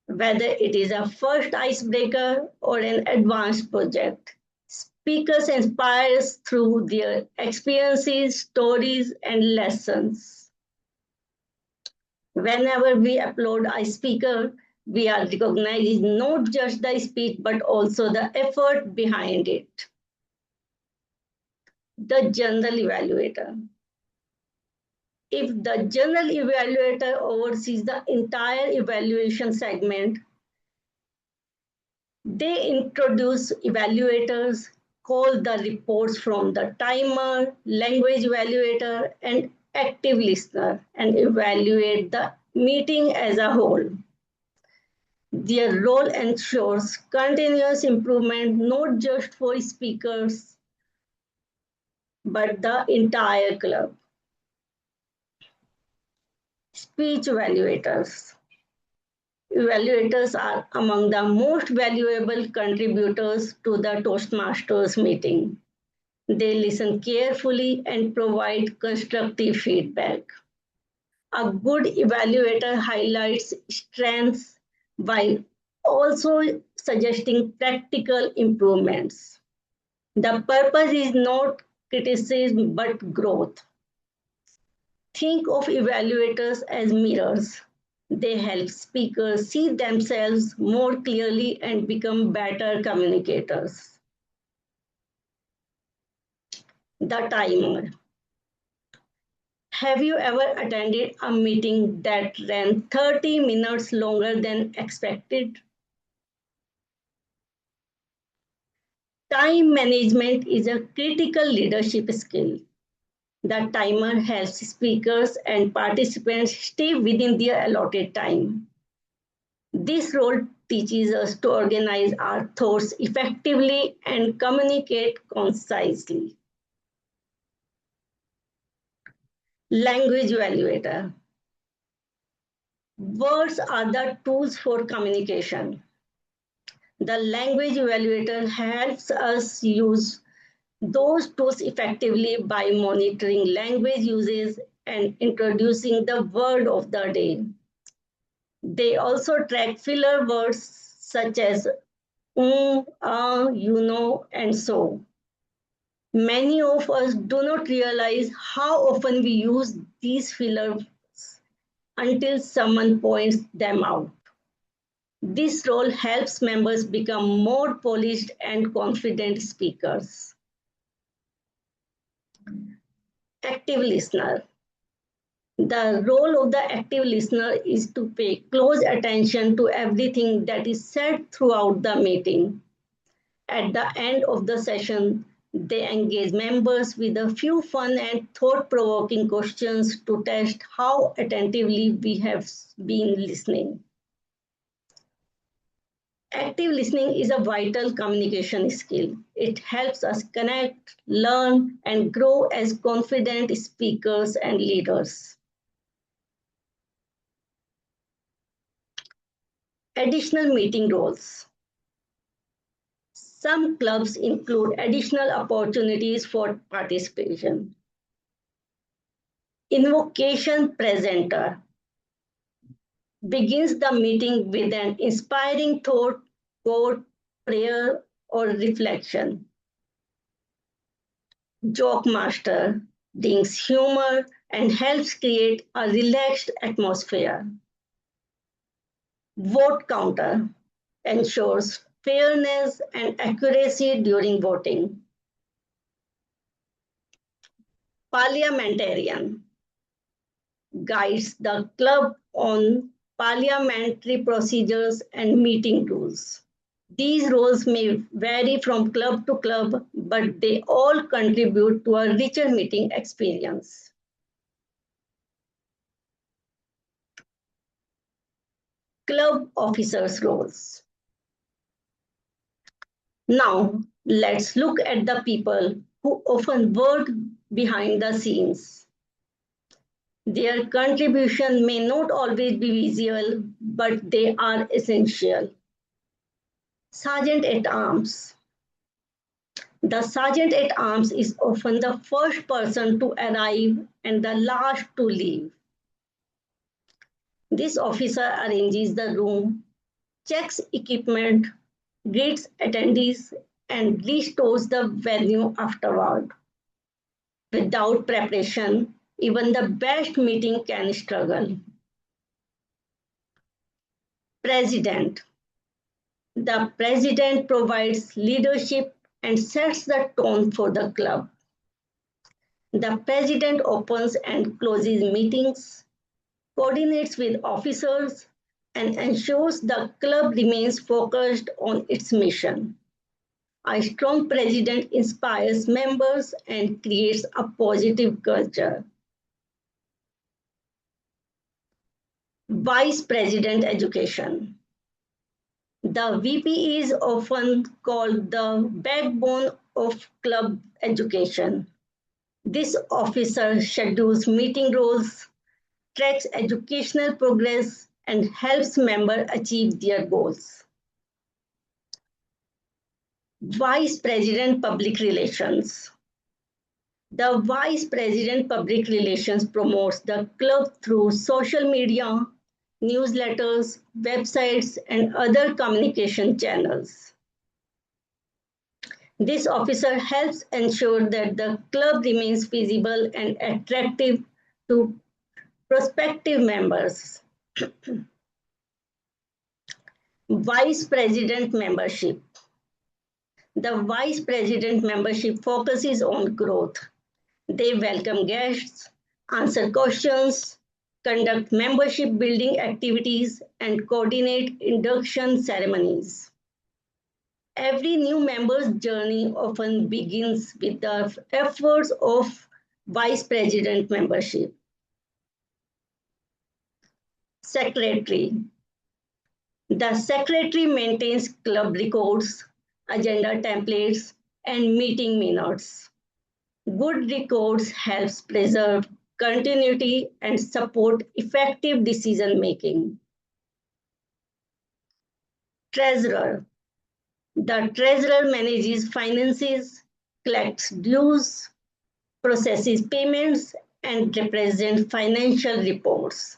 Whether it is a first icebreaker or an advanced project, speakers inspire us through their experiences, stories, and lessons. Whenever we upload a speaker, we are recognizing not just the speech, but also the effort behind it. The General Evaluator. If the General Evaluator oversees the entire evaluation segment, they introduce evaluators, call the reports from the timer, language evaluator, and active listener, and evaluate the meeting as a whole. Their role ensures continuous improvement, not just for speakers, but the entire club. Speech evaluators. Evaluators are among the most valuable contributors to the Toastmasters meeting. They listen carefully and provide constructive feedback. A good evaluator highlights strengths while also suggesting practical improvements. The purpose is not criticism but growth. Think of evaluators as mirrors. They help speakers see themselves more clearly and become better communicators. The timer. Have you ever attended a meeting that ran 30 minutes longer than expected? Time management is a critical leadership skill. The timer helps speakers and participants stay within their allotted time. This role teaches us to organize our thoughts effectively and communicate concisely. Language evaluator. Words are the tools for communication. The language evaluator helps us use those tools effectively by monitoring language uses and introducing the word of the day. They also track filler words such as you know, and so. Many of us do not realize how often we use these fillers until someone points them out. This role helps members become more polished and confident speakers. Active listener. The role of the active listener is to pay close attention to everything that is said throughout the meeting. At the end of the session, They engage members with a few fun and thought-provoking questions to test how attentively we have been listening. Active listening is a vital communication skill. It helps us connect, learn, and grow as confident speakers and leaders. Additional meeting roles. Some clubs include additional opportunities for participation. Invocation presenter begins the meeting with an inspiring thought, quote, prayer, or reflection. Joke master brings humor and helps create a relaxed atmosphere. Vote counter ensures fairness and accuracy during voting. Parliamentarian guides the club on parliamentary procedures and meeting rules. These roles may vary from club to club, but they all contribute to a richer meeting experience. Club officers' roles. Now, let's look at the people who often work behind the scenes. Their contribution may not always be visual, but they are essential. Sergeant at Arms. The Sergeant at Arms is often the first person to arrive and the last to leave. This officer arranges the room, checks equipment, greets attendees, and restores the venue afterward. Without preparation, even the best meeting can struggle. President. The president provides leadership and sets the tone for the club. The president opens and closes meetings, coordinates with officers, and ensures the club remains focused on its mission. A strong president inspires members and creates a positive culture. Vice President Education. The VP is often called the backbone of club education. This officer schedules meeting roles, tracks educational progress, and helps members achieve their goals. Vice President Public Relations. The Vice President Public Relations promotes the club through social media, newsletters, websites, and other communication channels. This officer helps ensure that the club remains visible and attractive to prospective members. Vice President Membership. The Vice President membership focuses on growth. They welcome guests, answer questions, conduct membership building activities, and coordinate induction ceremonies. Every new member's journey often begins with the efforts of Vice President membership. Secretary. The secretary maintains club records, agenda templates, and meeting minutes. Good records helps preserve continuity and support effective decision making. Treasurer. The treasurer manages finances, collects dues, processes payments, and represents financial reports.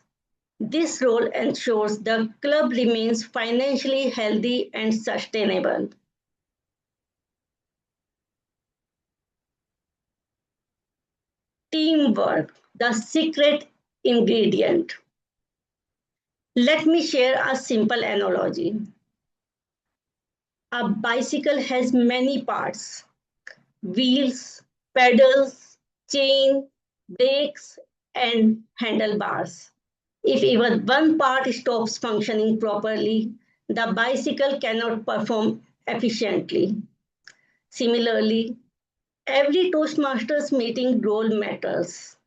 This role ensures the club remains financially healthy and sustainable. Teamwork, the secret ingredient. Let me share a simple analogy. A bicycle has many parts: wheels, pedals, chain, brakes, and handlebars. If even one part stops functioning properly, the bicycle cannot perform efficiently. Similarly, every Toastmasters meeting role matters.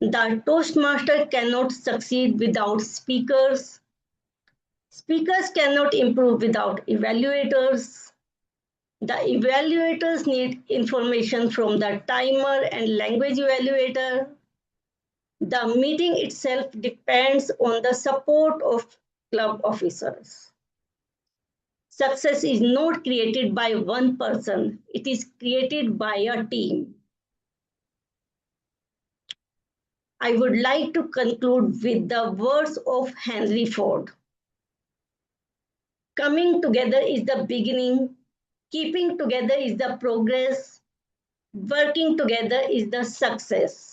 The Toastmaster cannot succeed without speakers. Speakers cannot improve without evaluators. The evaluators need information from the timer and language evaluator. The meeting itself depends on the support of club officers. Success is not created by one person, it is created by a team. I would like to conclude with the words of Henry Ford. Coming together is the beginning, keeping together is the progress, working together is the success.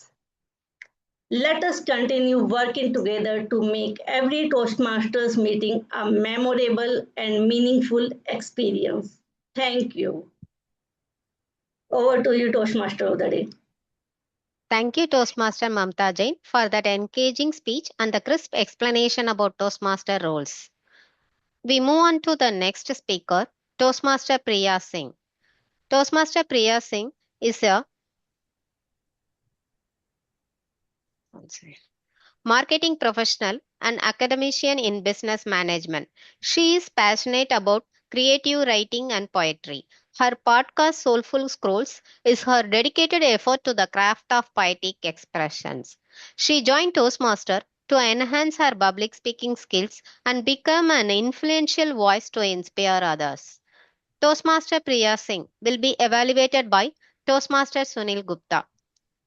Let us continue working together to make every Toastmasters meeting a memorable and meaningful experience. Thank you. Over to you, Toastmaster of the day. Thank you, Toastmaster Mamta Jain, for that engaging speech and the crisp explanation about Toastmaster roles. We move on to the next speaker, Toastmaster Priya Singh. Toastmaster Priya Singh is a marketing professional and academician in business management. She is passionate about creative writing and poetry. Her podcast, Soulful Scrolls, is her dedicated effort to the craft of poetic expressions. She joined Toastmaster to enhance her public speaking skills and become an influential voice to inspire others. Toastmaster Priya Singh will be evaluated by Toastmaster Sunil Gupta.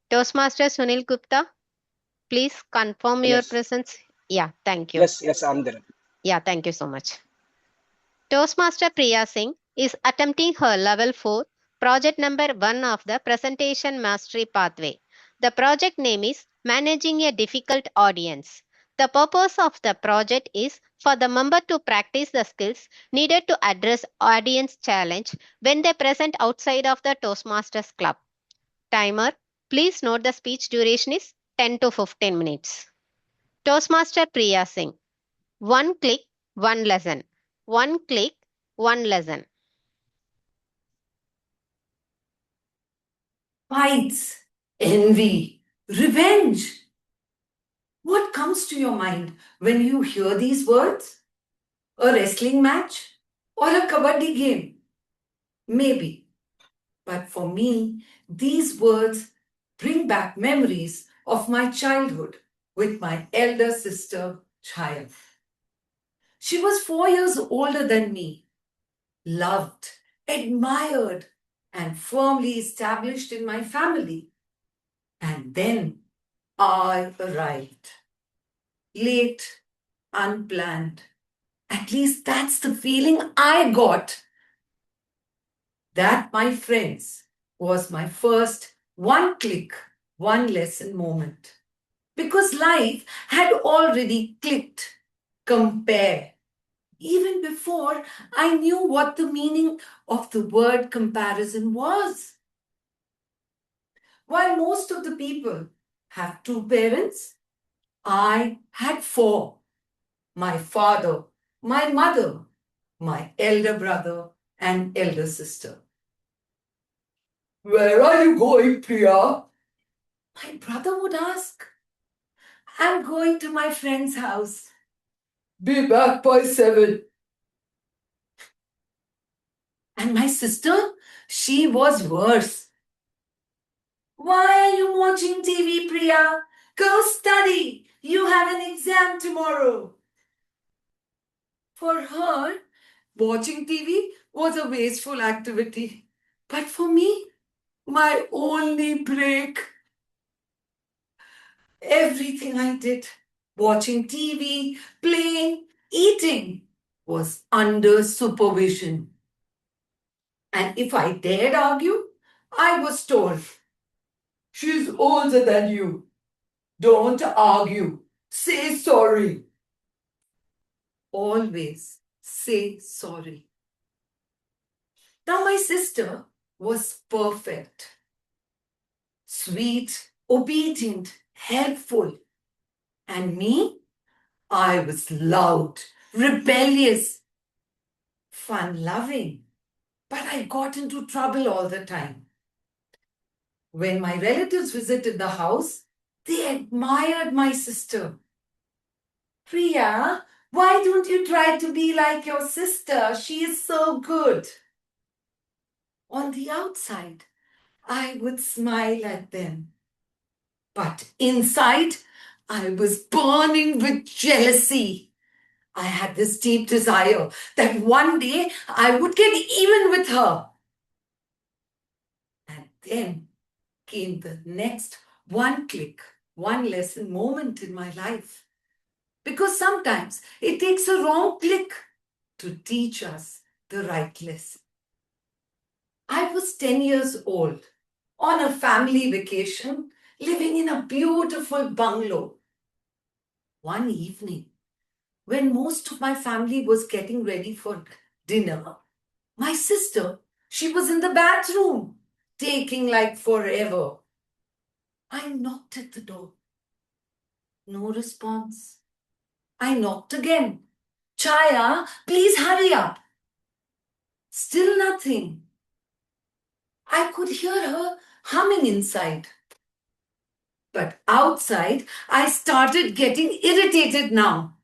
Toastmaster Sunil Gupta, please confirm your Yes. presence. Yeah, thank you. Yes, I'm there. Yeah, thank you so much. Toastmaster Priya Singh is attempting her level 4 project number 1 of the presentation mastery pathway. The project name is Managing a Difficult Audience. The purpose of the project is for the member to practice the skills needed to address audience challenge when they present outside of the Toastmasters Club. Timer, please note the speech duration is 10 to 15 minutes. Toastmaster Priya Singh. One click, one lesson. One click, one lesson. Fights, envy, revenge. What comes to your mind when you hear these words? A wrestling match or a kabaddi game? Maybe. But for me, these words bring back memories of my childhood with my elder sister, Chaya. She was 4 years older than me, loved, admired, and firmly established in my family. And then I arrived. Late, unplanned. At least that's the feeling I got. That, my friends, was my first one click, one lesson moment. Because life had already clicked. Compare. Even before I knew what the meaning of the word comparison was. While most of the people have 2 parents, I had 4. My father, my mother, my elder brother, and elder sister. Where are you going, Priya? My brother would ask. I'm going to my friend's house. Be back by 7. And my sister, she was worse. Why are you watching TV, Priya? Go study. You have an exam tomorrow. For her, watching TV was a wasteful activity. But for me, my only break. Everything I did, watching TV, playing, eating, was under supervision. And if I dared argue, I was told, she's older than you. Don't argue. Say sorry. Always say sorry. Now my sister was perfect. Sweet, obedient, helpful. And me? I was loud, rebellious, fun-loving, but I got into trouble all the time. When my relatives visited the house, they admired my sister. Priya, why don't you try to be like your sister? She is so good. On the outside, I would smile at them. But inside, I was burning with jealousy. I had this deep desire that one day I would get even with her. And then came the next one click, one lesson moment in my life. Because sometimes it takes a wrong click to teach us the right lesson. I was 10 years old on a family vacation, living in a beautiful bungalow. One evening, when most of my family was getting ready for dinner, my sister, she was in the bathroom, taking like forever. I knocked at the door. No response. I knocked again. Chaya, please hurry up. Still nothing. I could hear her humming inside. But outside, I started getting irritated now.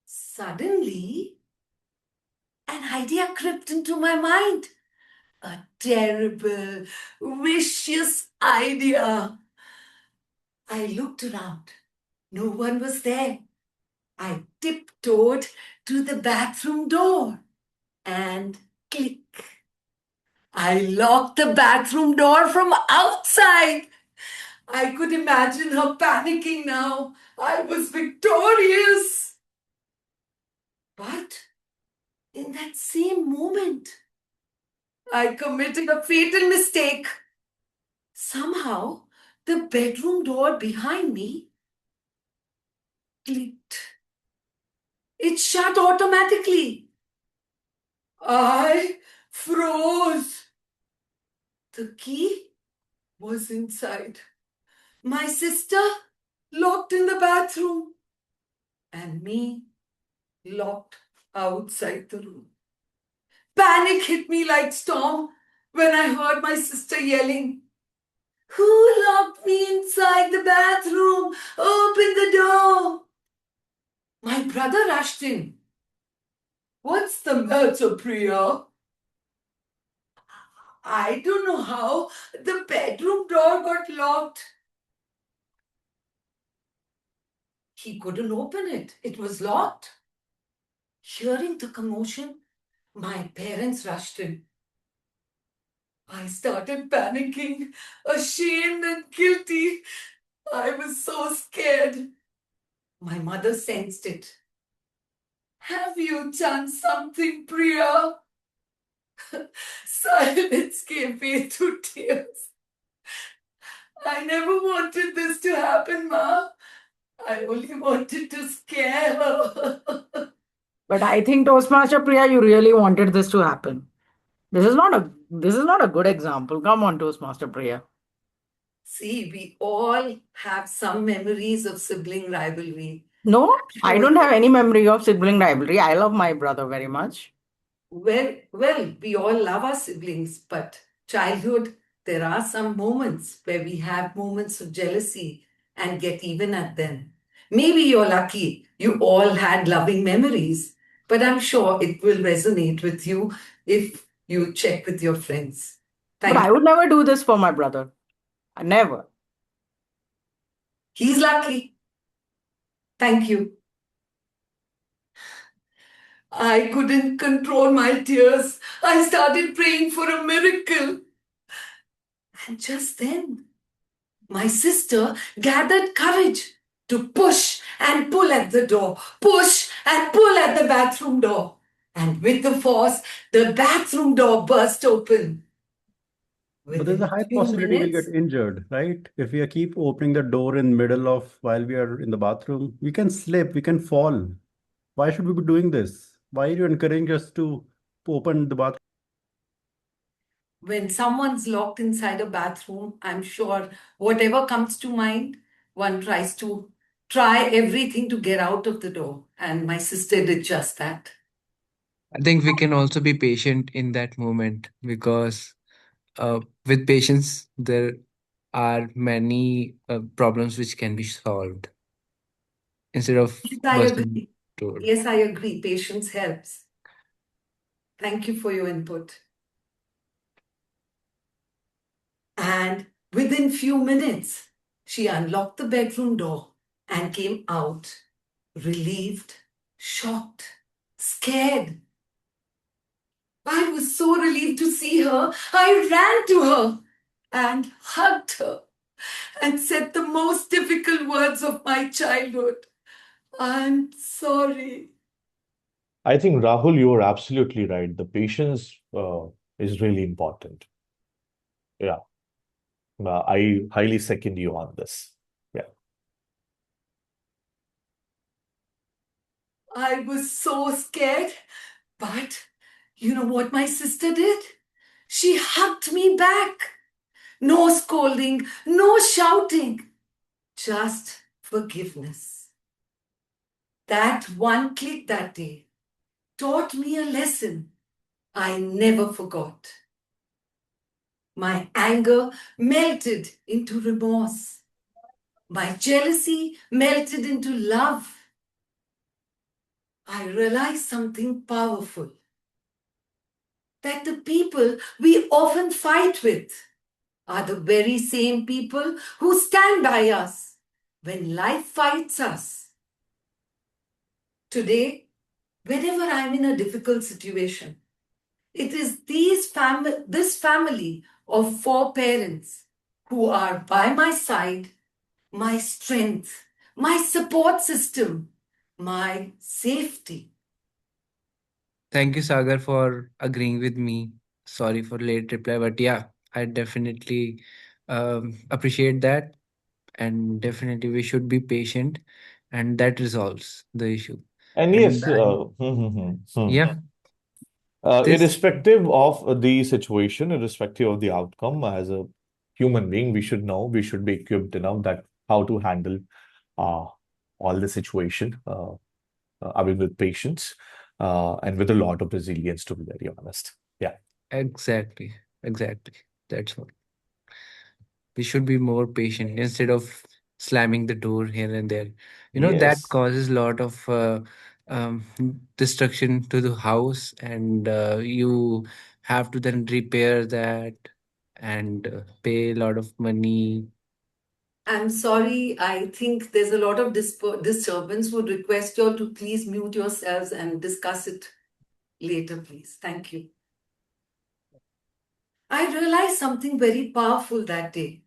Suddenly, an idea crept into my mind. A terrible, vicious idea. I looked around. No one was there. I tiptoed to the bathroom door and click. I locked the bathroom door from outside. I could imagine her panicking now. I was victorious. But in that same moment, I committed a fatal mistake. Somehow, the bedroom door behind me clicked. It shut automatically. I froze. The key was inside. My sister locked in the bathroom and me locked outside the room. Panic hit me like storm when I heard my sister yelling, "Who locked me inside the bathroom? Open the door!" My brother rushed in. "What's the matter, Priya?" "I don't know how the bedroom door got locked." He couldn't open it. It was locked. Hearing the commotion, my parents rushed in. I started panicking, ashamed and guilty. I was so scared. My mother sensed it. "Have you done something, Priya?" Silence gave way to tears. "I never wanted this to happen, Ma. I only wanted to scare her." But I think Toastmaster Priya, you really wanted this to happen. This is not a good example. Come on, Toastmaster Priya. See, we all have some memories of sibling rivalry. No, I don't have any memory of sibling rivalry. I love my brother very much. Well, we all love our siblings, but childhood, there are some moments where we have moments of jealousy and get even at them. Maybe you're lucky you all had loving memories, but I'm sure it will resonate with you if you check with your friends. But I would never do this for my brother. I never. He's lucky. Thank you. I couldn't control my tears. I started praying for a miracle. And just then, my sister gathered courage to push and pull at the door, push and pull at the bathroom door. And with the force, the bathroom door burst open. But there's a high Within few possibility we'll minutes, get injured, right? If we keep opening the door in middle of while we are in the bathroom, we can slip, we can fall. Why should we be doing this? Why are you encouraging us to open the bathroom? when someone's locked inside a bathroom, I'm sure whatever comes to mind, one tries to try everything to get out of the door. And my sister did just that. I think we can also be patient in that moment because with patience, there are many problems which can be solved instead of Yes, I busting agree. door. Yes, I agree. Patience helps. Thank you for your input. And within few minutes, she unlocked the bedroom door and came out, relieved, shocked, scared. I was so relieved to see her. I ran to her and hugged her and said the most difficult words of my childhood. I'm sorry. I think, Rahul, you are absolutely right. The patience is really important. Yeah. I highly second you on this. Yeah. I was so scared. But you know what my sister did? She hugged me back. No scolding, no shouting, just forgiveness. That one click that day taught me a lesson I never forgot. My anger melted into remorse. My jealousy melted into love. I realized something powerful, that the people we often fight with are the very same people who stand by us when life fights us. Today, whenever I'm in a difficult situation, it is this family of 4 parents who are by my side, my strength, my support system, my safety. Thank you, Sagar, for agreeing with me. Sorry for late reply, but yeah, I definitely appreciate that. And definitely, we should be patient, and that resolves the issue. And And yes, yeah, this irrespective of the situation, irrespective of the outcome, as a human being, we should know, we should be equipped enough that how to handle uh, all the situation, I mean, with patience and with a lot of resilience, to be very honest. Yeah. exactly, exactly. That's what we should be more patient instead of slamming the door here and there. That Yes. causes a lot of um, destruction to the house, and you have to then repair that and pay a lot of money. I'm sorry, I think there's a lot of disturbance. Would request you all to please mute yourselves and discuss it later, please. Thank you. I realized something very powerful that day,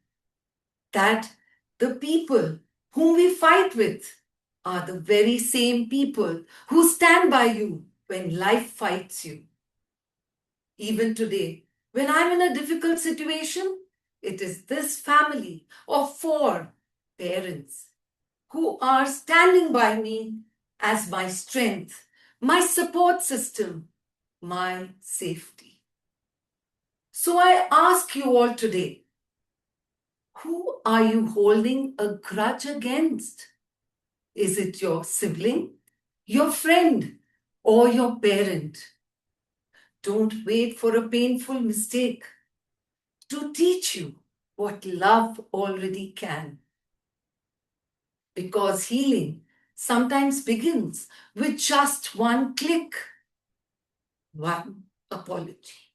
that the people whom we fight with are the very same people who stand by you when life fights you. Even today, when I'm in a difficult situation, it is this family of 4 parents who are standing by me as my strength, my support system, my safety. So I ask you all today, who are you holding a grudge against? Is it your sibling, your friend, or your parent? Don't wait for a painful mistake to teach you what love already can. Because healing sometimes begins with just one click, one apology,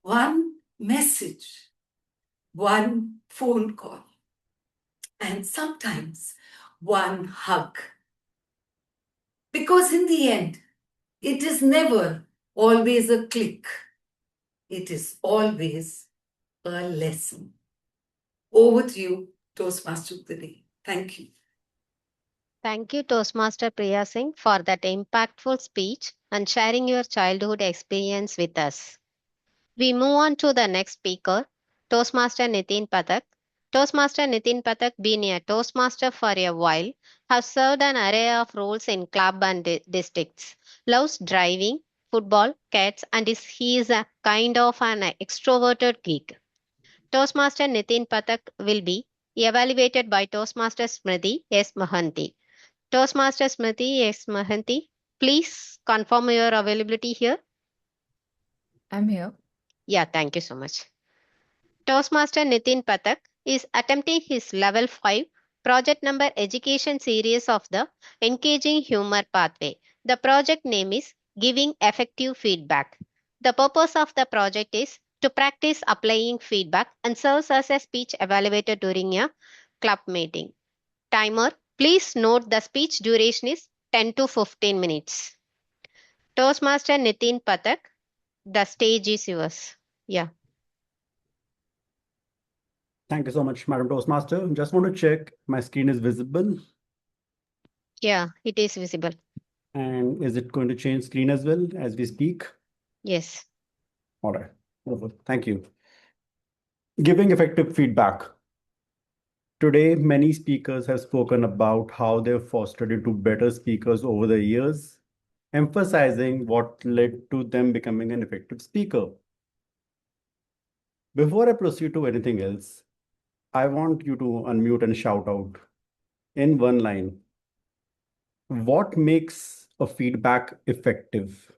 one message, one phone call, and sometimes one hug. Because in the end, it is never always a click, it is always a lesson. Over to you, Toastmaster of the Day. Thank you. Thank you, Toastmaster Priya Singh, for that impactful speech and sharing your childhood experience with us. We move on to the next speaker, Toastmaster Nitin Pathak. Toastmaster Nitin Pathak, been a Toastmaster for a while, has served an array of roles in club and districts, loves driving, football, cats, and he is a kind of an extroverted geek. Toastmaster Nitin Pathak will be evaluated by Toastmaster Smriti S. Mahanti. Toastmaster Smriti S. Mahanti, please confirm your availability here. I'm here. Yeah, thank you so much. Toastmaster Nitin Pathak is attempting his level 5 project number education series of the Engaging Humor Pathway. The project name is Giving Effective Feedback. The purpose of the project is to practice applying feedback and serves as a speech evaluator during a club meeting. Timer, please note the speech duration is 10 to 15 minutes. Toastmaster Nitin Pathak, the stage is yours. Yeah. Thank you so much, Madam Toastmaster. Just want to check my screen is visible. Yeah, it is visible. And is it going to change screen as well as we speak? Yes. All right. Wonderful. Thank you. Giving effective feedback. Today, many speakers have spoken about how they've fostered into better speakers over the years, emphasizing what led to them becoming an effective speaker. Before I proceed to anything else, I want you to unmute and shout out in one line, what makes a feedback effective?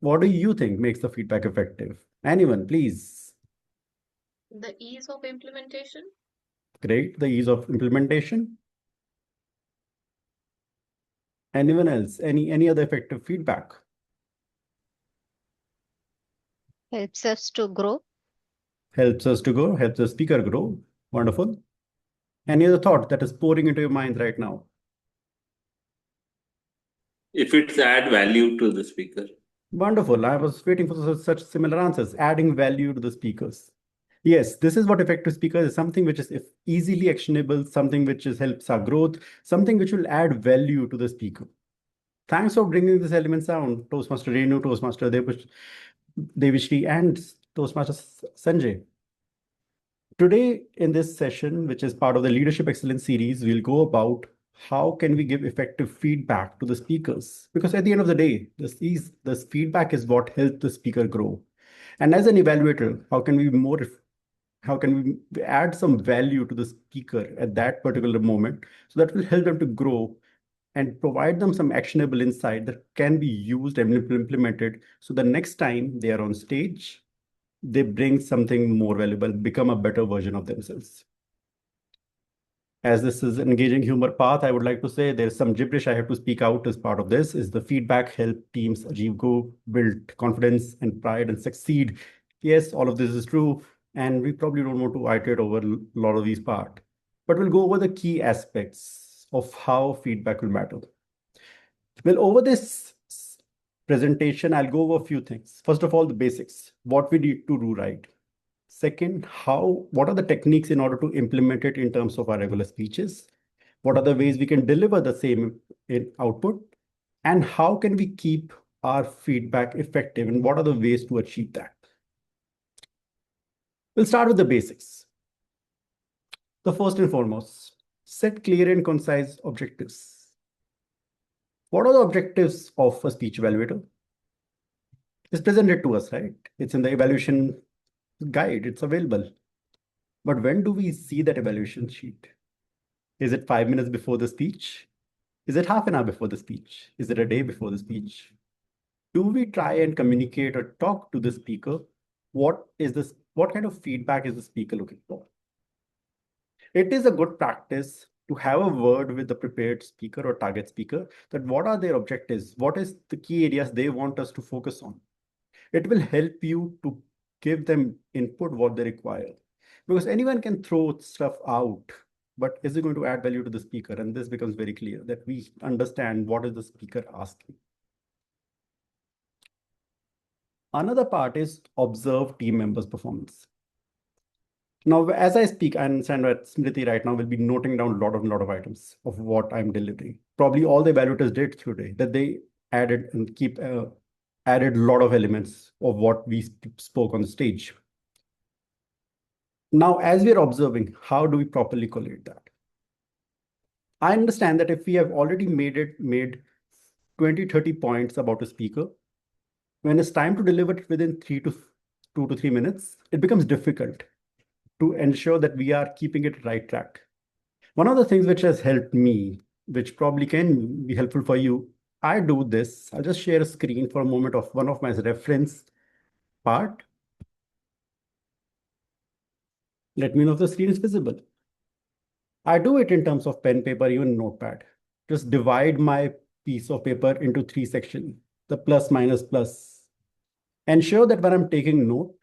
What do you think makes the feedback effective? Anyone, please. The ease of implementation. Great, the ease of implementation. Anyone else? Any other effective feedback? Helps us to grow. Helps us to grow, helps the speaker grow. Wonderful. Any other thought that is pouring into your mind right now? If it's add value to the speaker. Wonderful. I was waiting for such similar answers. Adding value to the speakers. Yes, this is what effective speaker is, something which is easily actionable, something which helps our growth, something which will add value to the speaker. Thanks for bringing these elements down, Toastmaster Renu, Toastmaster Devishree, and Toastmaster Sanjay. Today, in this session, which is part of the Leadership Excellence series, we'll go about how can we give effective feedback to the speakers? Because at the end of the day, this feedback is what helps the speaker grow. And as an evaluator, how can we add some value to the speaker at that particular moment so that will help them to grow and provide them some actionable insight that can be used and implemented so the next time they are on stage, they bring something more valuable, become a better version of themselves. As this is an engaging humor path, I would like to say there's some gibberish I have to speak out as part of this. Is the feedback help teams achieve goal, build confidence and pride and succeed? Yes, all of this is true. And we probably don't want to iterate over a lot of these parts. But we'll go over the key aspects of how feedback will matter. Well, over this presentation, I'll go over a few things. First of all, the basics, what we need to do right. Second, what are the techniques in order to implement it in terms of our regular speeches? What are the ways we can deliver the same output? And how can we keep our feedback effective? And what are the ways to achieve that? We'll start with the basics. The first and foremost, set clear and concise objectives. What are the objectives of a speech evaluator? It's presented to us, right? It's in the evaluation guide, it's available. But when do we see that evaluation sheet? Is it 5 minutes before the speech? Is it half an hour before the speech? Is it a day before the speech? Do we try and communicate or talk to the speaker? What kind of feedback is the speaker looking for? It is a good practice to have a word with the prepared speaker or target speaker that what are their objectives? What is the key areas they want us to focus on? It will help you to give them input what they require. Because anyone can throw stuff out, but is it going to add value to the speaker? And this becomes very clear that we understand what is the speaker asking. Another part is observe team members' performance. Now, as I speak, I understand that Smriti right now will be noting down a lot of items of what I'm delivering. Probably all the evaluators did today, that they added and added a lot of elements of what we spoke on the stage. Now, as we're observing, how do we properly collate that? I understand that if we have already made 20, 30 points about a speaker, when it's time to deliver it within 2 to 3 minutes, it becomes difficult to ensure that we are keeping it right track. One of the things which has helped me, which probably can be helpful for you, I do this. I'll just share a screen for a moment of one of my reference part. Let me know if the screen is visible. I do it in terms of pen, paper, even notepad. Just divide my piece of paper into 3 sections, the plus, minus, plus. Ensure that when I'm taking note,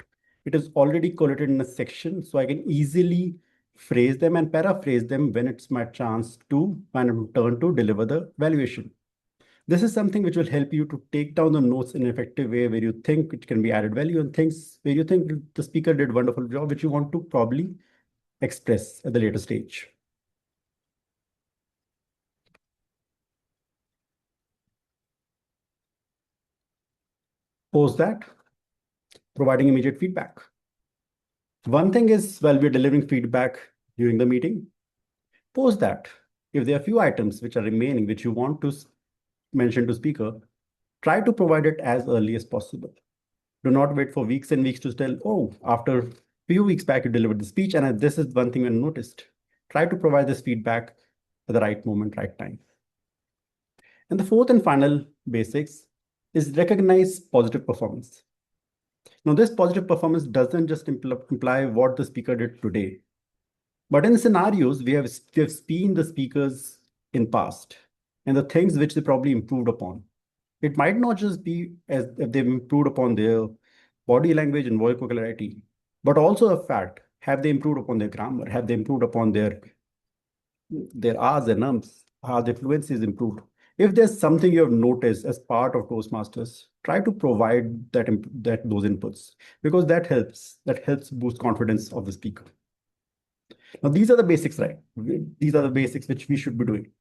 it is already collated in a section so I can easily phrase them and paraphrase them when it's my chance to, when I'm turn to deliver the valuation. This is something which will help you to take down the notes in an effective way where you think it can be added value and things where you think the speaker did a wonderful job, which you want to probably express at the later stage. Post that, providing immediate feedback. One thing is, while we're delivering feedback during the meeting, post that. If there are few items which are remaining, which you want to mention to speaker, try to provide it as early as possible. Do not wait for weeks and weeks to tell, oh, after few weeks back, you delivered the speech, and this is one thing I noticed. Try to provide this feedback at the right moment, right time. And the fourth and final basics is recognize positive performance. Now, this positive performance doesn't just imply what the speaker did today, but in scenarios, we have seen the speakers in past and the things which they probably improved upon. It might not just be as if they've improved upon their body language and vocabulary, but also a fact, have they improved upon their grammar? Have they improved upon their R's and ums? How the fluency is improved? If there's something you have noticed as part of Toastmasters, try to provide those inputs because that helps boost confidence of the speaker. Now, these are the basics, right? These are the basics which we should be doing.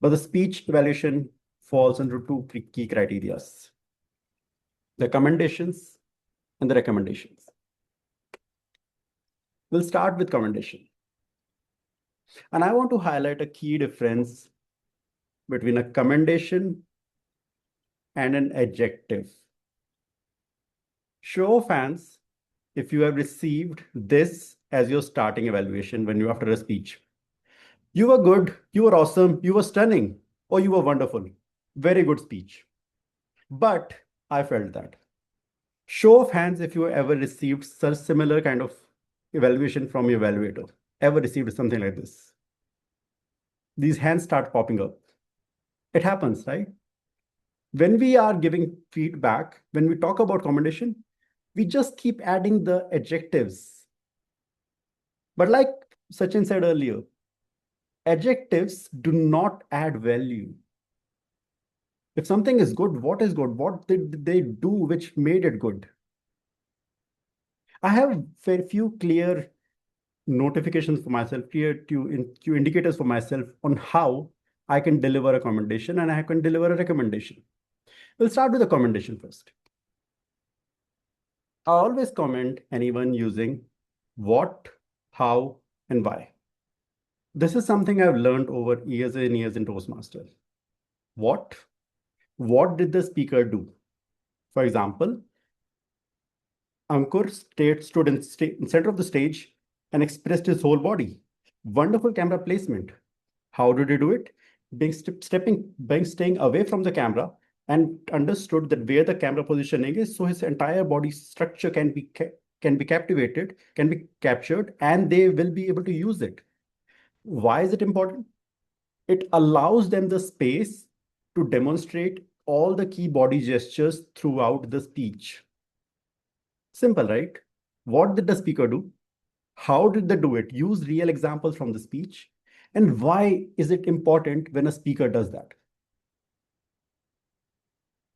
But the speech evaluation falls under 2 key criteria: the commendations and the recommendations. We'll start with commendation. And I want to highlight a key difference between a commendation and an adjective. Show of hands if you have received this as your starting evaluation when you after a speech. You were good, you were awesome, you were stunning, or you were wonderful. Very good speech. But I felt that. Show of hands if you ever received such similar kind of evaluation from your evaluator. Ever received something like this? These hands start popping up. It happens, right? When we are giving feedback, when we talk about commendation, we just keep adding the adjectives. But like Sachin said earlier, adjectives do not add value. If something is good, what is good? What did they do which made it good? I have very few clear notifications for myself, clear indicators for myself on how I can deliver a commendation and I can deliver a recommendation. We'll start with the commendation first. I always comment anyone using what, how, and why. This is something I've learned over years and years in Toastmasters. What did the speaker do? For example, Ankur stood in center of the stage and expressed his whole body. Wonderful camera placement. How did he do it? Staying away from the camera and understood that where the camera positioning is, so his entire body structure can be captured, and they will be able to use it. Why is it important? It allows them the space to demonstrate all the key body gestures throughout the speech. Simple, right? What did the speaker do? How did they do it? Use real examples from the speech. And why is it important when a speaker does that?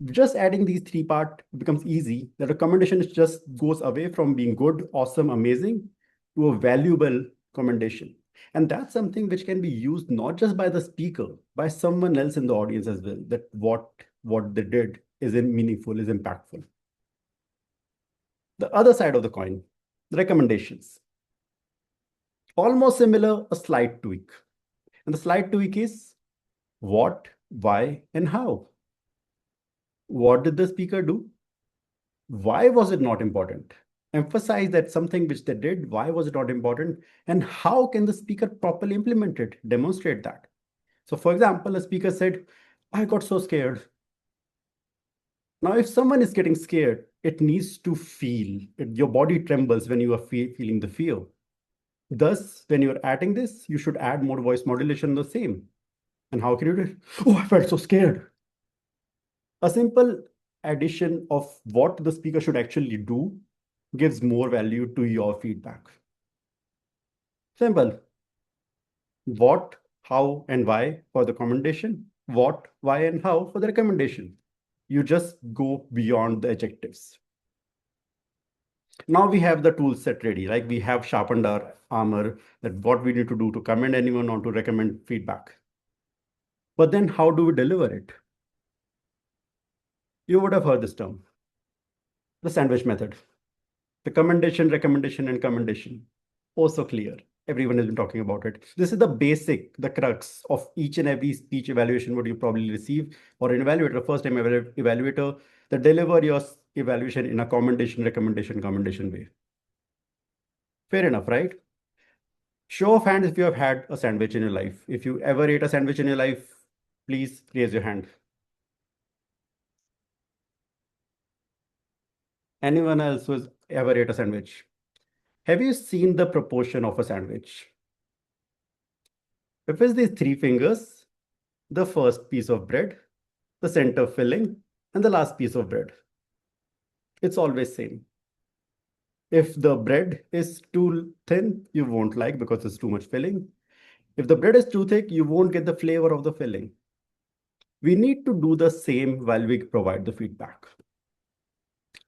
Just adding these 3 parts becomes easy. The recommendation just goes away from being good, awesome, amazing to a valuable commendation. And that's something which can be used not just by the speaker, by someone else in the audience as well, that what they did is meaningful, is impactful. The other side of the coin, the recommendations. Almost similar, a slight tweak. And the slight tweak is what, why, and how. What did the speaker do? Why was it not important? emphasize that something which they did, why was it not important, and how can the speaker properly implement it, demonstrate that. So for example, a speaker said, I got so scared. Now, if someone is getting scared, it needs to feel. Your body trembles when you are feeling the fear. Thus, when you're adding this, you should add more voice modulation the same. And how can you do it? Oh, I felt so scared. A simple addition of what the speaker should actually do gives more value to your feedback. Simple. What, how, and why for the commendation. What, why, and how for the recommendation. You just go beyond the adjectives. Now we have the tool set ready, like we have sharpened our armor, that what we need to do to commend anyone or to recommend feedback. But then how do we deliver it? You would have heard this term, the sandwich method. The commendation, recommendation, and commendation. Also clear. Everyone has been talking about it. This is the basic, the crux of each and every speech evaluation what you probably receive, or an evaluator, first time evaluator, that deliver your evaluation in a commendation, recommendation, commendation way. Fair enough, right? Show of hands if you have had a sandwich in your life. If you ever ate a sandwich in your life, please raise your hand. Anyone else who has ever ate a sandwich? Have you seen the proportion of a sandwich? If it's these three fingers, the first piece of bread, the center filling, and the last piece of bread. It's always same. If the bread is too thin, you won't like because it's too much filling. If the bread is too thick, you won't get the flavor of the filling. We need to do the same while we provide the feedback.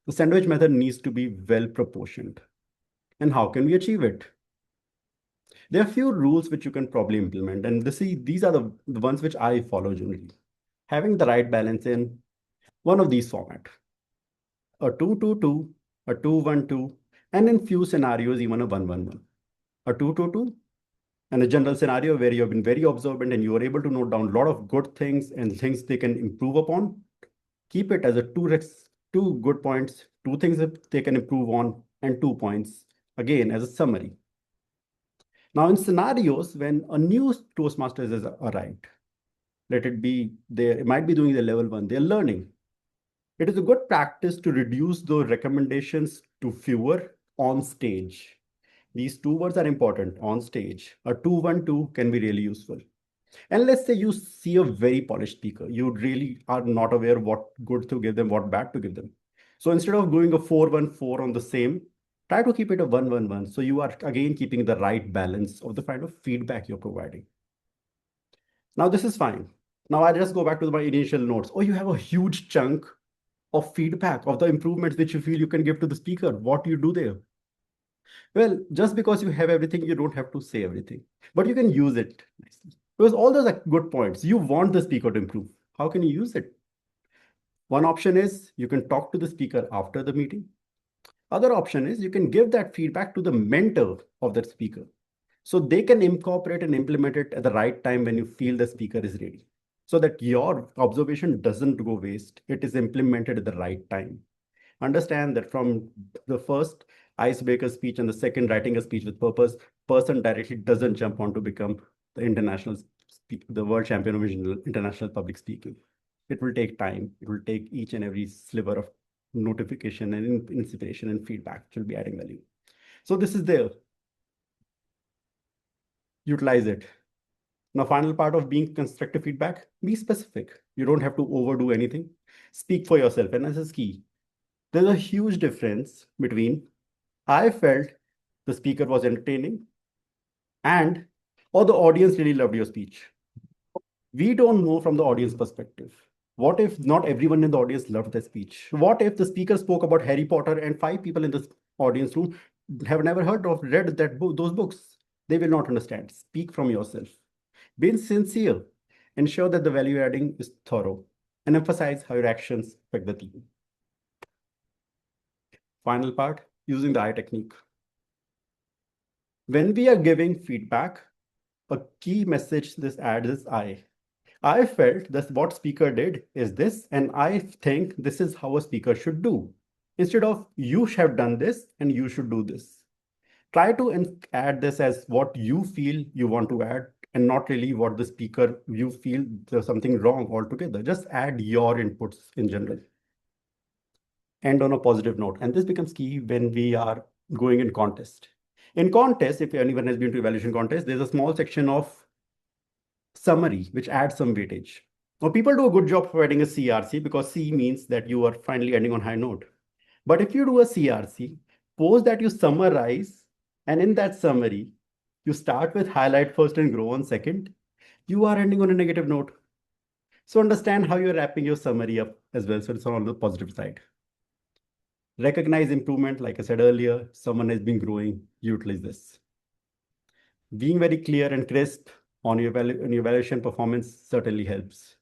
The sandwich method needs to be well proportioned. And how can we achieve it? There are a few rules which you can probably implement. And these are the ones which I follow generally. Having the right balance in one of these formats. A 2-2-2, a 2-1-2, and in few scenarios, even a 1-1-1. A 2-2-2, and a general scenario where you have been very observant and you are able to note down a lot of good things and things they can improve upon. Keep it as a two good points, two things that they can improve on, and 2 points, again, as a summary. Now, in scenarios when a new Toastmasters has arrived, let it be, it might be doing the level 1, they're learning. It is a good practice to reduce the recommendations to fewer on stage. These two words are important, on stage. A 2-1-2 can be really useful. And let's say you see a very polished speaker. You really are not aware what good to give them, what bad to give them. So instead of going a 4-1-4 on the same, try to keep it a 1-1-1. So you are again keeping the right balance of the kind of feedback you're providing. Now this is fine. Now I just go back to my initial notes. Oh, you have a huge chunk of feedback of the improvements which you feel you can give to the speaker. What do you do there? Well, just because you have everything, you don't have to say everything, but you can use it nicely. Because all those are good points. You want the speaker to improve. How can you use it? One option is you can talk to the speaker after the meeting. Other option is you can give that feedback to the mentor of that speaker. So they can incorporate and implement it at the right time when you feel the speaker is ready. So that your observation doesn't go waste. It is implemented at the right time. Understand that from the first icebreaker speech and the second writing a speech with purpose, person directly doesn't jump on to become the world champion of international public speaking. It will take time. It will take each and every sliver of notification and inspiration and feedback which will be adding value. So this is there. Utilize it. Now, final part of being constructive feedback, be specific. You don't have to overdo anything. Speak for yourself, and this is key. There's a huge difference between I felt the speaker was entertaining and or the audience really loved your speech. We don't know from the audience perspective. What if not everyone in the audience loved the speech? What if the speaker spoke about Harry Potter and 5 people in the audience room have never read those books? They will not understand. Speak from yourself. Be sincere. Ensure that the value adding is thorough and emphasize how your actions affect the team. Final part, using the eye technique. When we are giving feedback, a key message this adds is I. I felt that what speaker did is this, and I think this is how a speaker should do. instead of you have done this and you should do this. Try to add this as what you feel you want to add and not really what the speaker you feel there's something wrong altogether. Just add your inputs in general. End on a positive note. And this becomes key when we are going in contest. In contest, if anyone has been to evaluation contest, there's a small section of summary which adds some weightage. Now people do a good job providing a CRC because C means that you are finally ending on high note. But if you do a CRC, suppose that you summarize, and in that summary, you start with highlight first and grow on second, you are ending on a negative note. So understand how you're wrapping your summary up as well. So it's on the positive side. Recognize improvement. Like I said earlier, someone has been growing, utilize this. Being very clear and crisp on your evaluation performance certainly helps.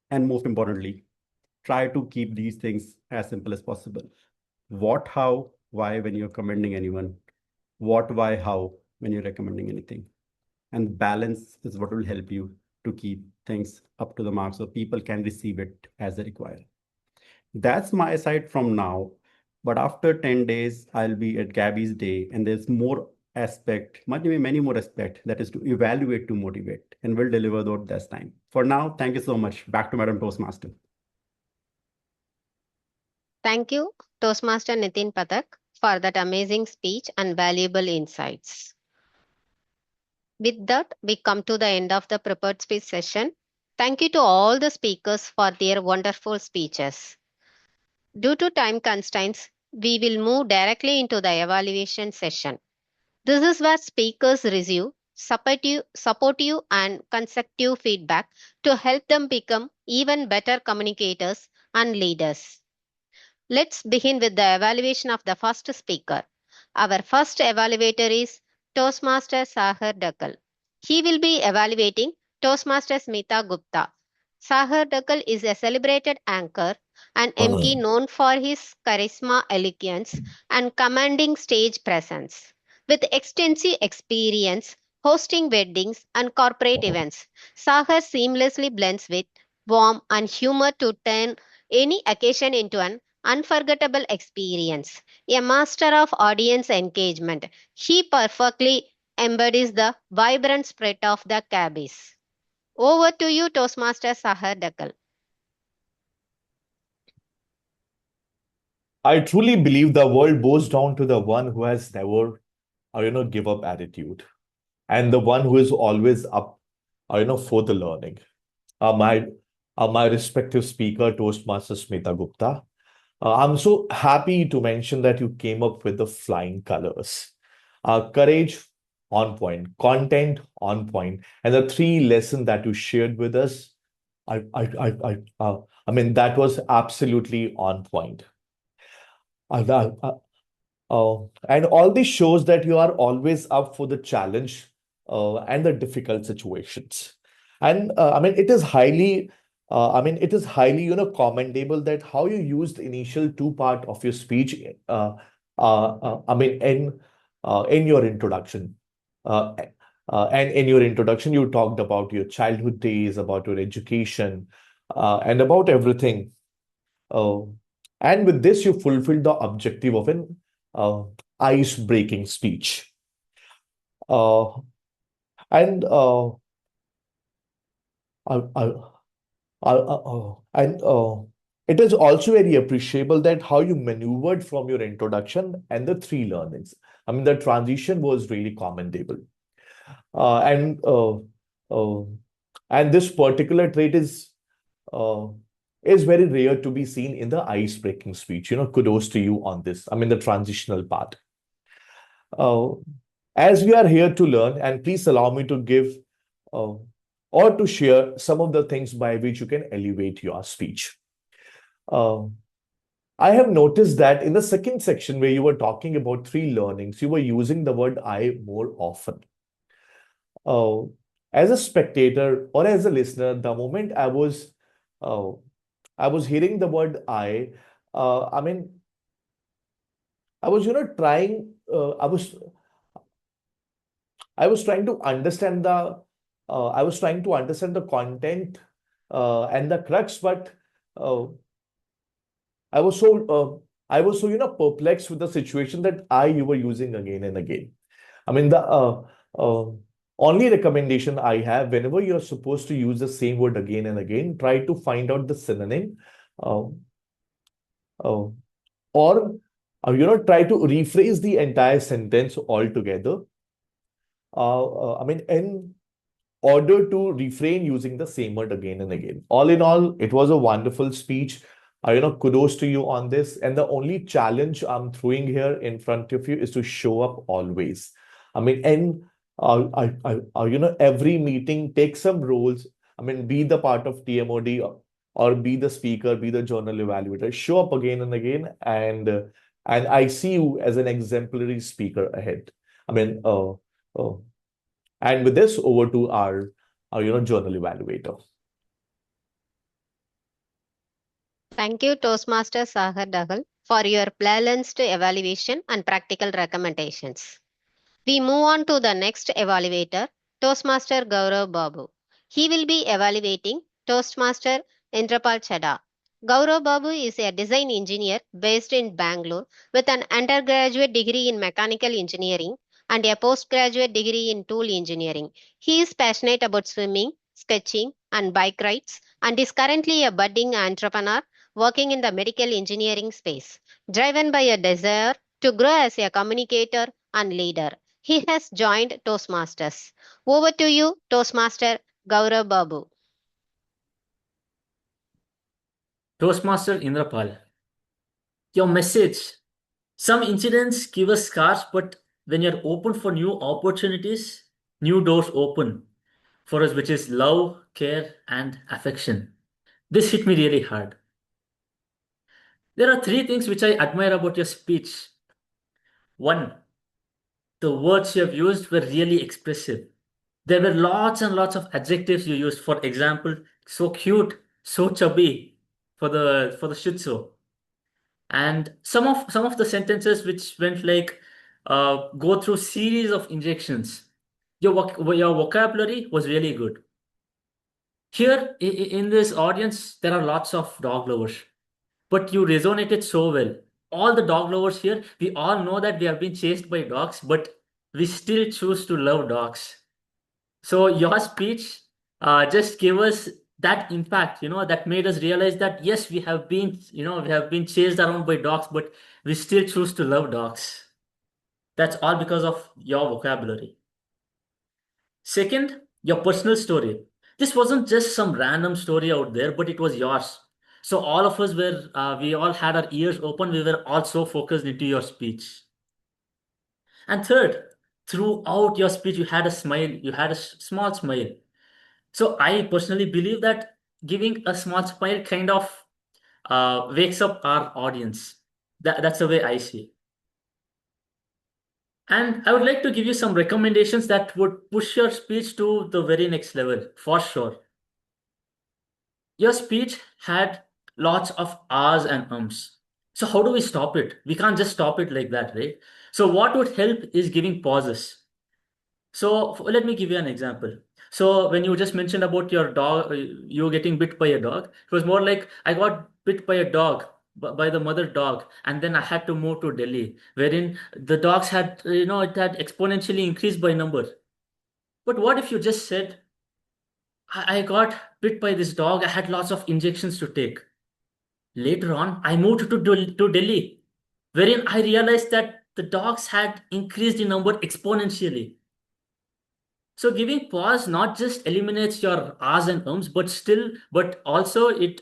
And most importantly, try to keep these things as simple as possible. What, how, why when you're commending anyone. What, why, how when you're recommending anything. And balance is what will help you to keep things up to the mark so people can receive it as they require. That's my side from now. But after 10 days, I'll be at Gabby's day, and there's more aspect, many more aspect that is to evaluate, to motivate, and we'll deliver that time. For now, thank you so much. Back to Madam Toastmaster. Thank you, Toastmaster Nitin Pathak, for that amazing speech and valuable insights. With that, we come to the end of the prepared speech session. Thank you to all the speakers for their wonderful speeches. Due to time constraints, we will move directly into the evaluation session. This is where speakers receive supportive and constructive feedback to help them become even better communicators and leaders. Let's begin with the evaluation of the first speaker. Our first evaluator is Toastmaster Sagar Duggal. He will be evaluating Toastmaster Smita Gupta. Sagar Duggal is a celebrated anchor and MC known for his charisma, eloquence, and commanding stage presence. With extensive experience hosting weddings and corporate events, Sagar seamlessly blends with warmth and humor to turn any occasion into an unforgettable experience. A master of audience engagement, he perfectly embodies the vibrant spirit of the cabbies. Over to you, Toastmaster Sagar Duggal. I truly believe the world bows down to the one who has never, give up attitude, and the one who is always up, for the learning. My respective speaker, Toastmaster Smita Gupta. I'm so happy to mention that you came up with the flying colors. Courage on point, content on point, and the 3 lessons that you shared with us. I mean, that was absolutely on point. And all this shows that you are always up for the challenge and the difficult situations. And I mean, it is highly, commendable that how you used the initial 2 part of your speech. In your introduction. And in your introduction, you talked about your childhood days, about your education, and about everything. And with this, you fulfilled the objective of an ice-breaking speech. And it is also very appreciable that how you maneuvered from your introduction and the 3 learnings. I mean, the transition was really commendable. And this particular trait is very rare to be seen in the ice-breaking speech. Kudos to you on this. I mean, the transitional part. As we are here to learn, and please allow me to give or to share some of the things by which you can elevate your speech. I have noticed that in the second section where you were talking about 3 learnings, you were using the word I more often. As a spectator or as a listener, the moment I was hearing the word I mean, I was, trying, I was trying to understand the content and the crux, but I was so I was so, perplexed with the situation that you were using again and again. I mean, the uh, only recommendation I have, whenever you're supposed to use the same word again and again, try to find out the synonym, uh, uh, or try to rephrase the entire sentence altogether. I mean, in order to refrain using the same word again and again. All in all, it was a wonderful speech. Kudos to you on this. And the only challenge I'm throwing here in front of you is to show up always. I mean, and every meeting, take some roles. I mean, be the part of TMOD, or be the speaker, be the journal evaluator. Show up again and again, and I see you as an exemplary speaker ahead. I mean, and with this, over to our journal evaluator. Thank you, Toastmaster Sagar Duggal, for your balanced evaluation and practical recommendations. We move on to the next evaluator, Toastmaster Gaurav Babu. He will be evaluating Toastmaster Inderpal Chadda. Gaurav Babu is a design engineer based in Bangalore with an undergraduate degree in mechanical engineering and a postgraduate degree in tool engineering. He is passionate about swimming, sketching, and bike rides, and is currently a budding entrepreneur working in the medical engineering space, driven by a desire to grow as a communicator and leader. He has joined Toastmasters. Over to you, Toastmaster Gaurav Babu. Toastmaster Inderpal, your message. Some incidents give us scars, but when you're open for new opportunities, new doors open for us, which is love, care, and affection. This hit me really hard. There are three things which I admire about your speech. One, the words you have used were really expressive. There were lots and lots of adjectives you used. For example, so cute, so chubby for the Shih Tzu. And some of the sentences which went like go through series of injections. Your vocabulary was really good. Here in this audience, there are lots of dog lovers, but you resonated so well. All the dog lovers here, we all know that we have been chased by dogs, but we still choose to love dogs. So your speech just gave us that impact, that made us realize that yes, we have been chased around by dogs, but we still choose to love dogs. That's all because of your vocabulary. Second, your personal story. This wasn't just some random story out there, but it was yours. So all of us we all had our ears open. We were all so focused into your speech. And third, throughout your speech, you had a smile. You had a small smile. So I personally believe that giving a small smile kind of wakes up our audience. That's the way I see. And I would like to give you some recommendations that would push your speech to the very next level, for sure. Your speech had lots of ahs and ums. So how do we stop it? We can't just stop it like that, right? So what would help is giving pauses. So let me give you an example. So when you just mentioned about your dog, you getting bit by a dog, it was more like I got bit by a dog, by the mother dog, and then I had to move to Delhi, wherein the dogs had, it had exponentially increased by number. But what if you just said, I got bit by this dog, I had lots of injections to take. Later on, I moved to Delhi, wherein I realized that the dogs had increased in number exponentially. So giving pause not just eliminates your ahs and ums, but also it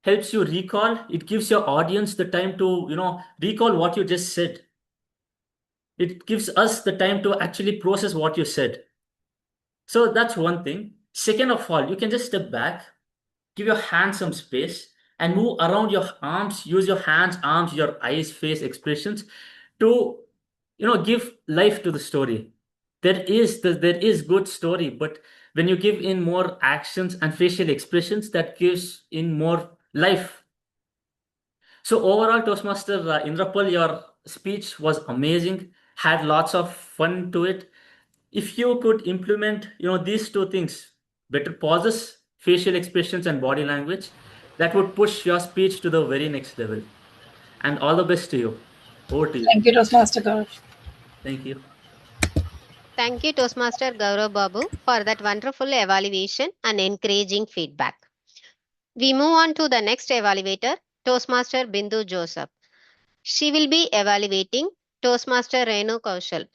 helps you recall. It gives your audience the time to, recall what you just said. It gives us the time to actually process what you said. So that's one thing. Second of all, you can just step back, give your hands some space, and move around your arms. Use your hands, arms, your eyes, face expressions to, give life to the story. There is good story, but when you give in more actions and facial expressions, that gives in more life. So overall, Toastmaster Inderpal, your speech was amazing, had lots of fun to it. If you could implement, these two things, better pauses, facial expressions, and body language, that would push your speech to the very next level. And all the best to you. Over to you. Thank you, Toastmaster Gaurav. Thank you. Thank you, Toastmaster Gaurav Babu, for that wonderful evaluation and encouraging feedback. We move on to the next evaluator, Toastmaster Bindhu Joseph. She will be evaluating Toastmaster Renu Kaushal.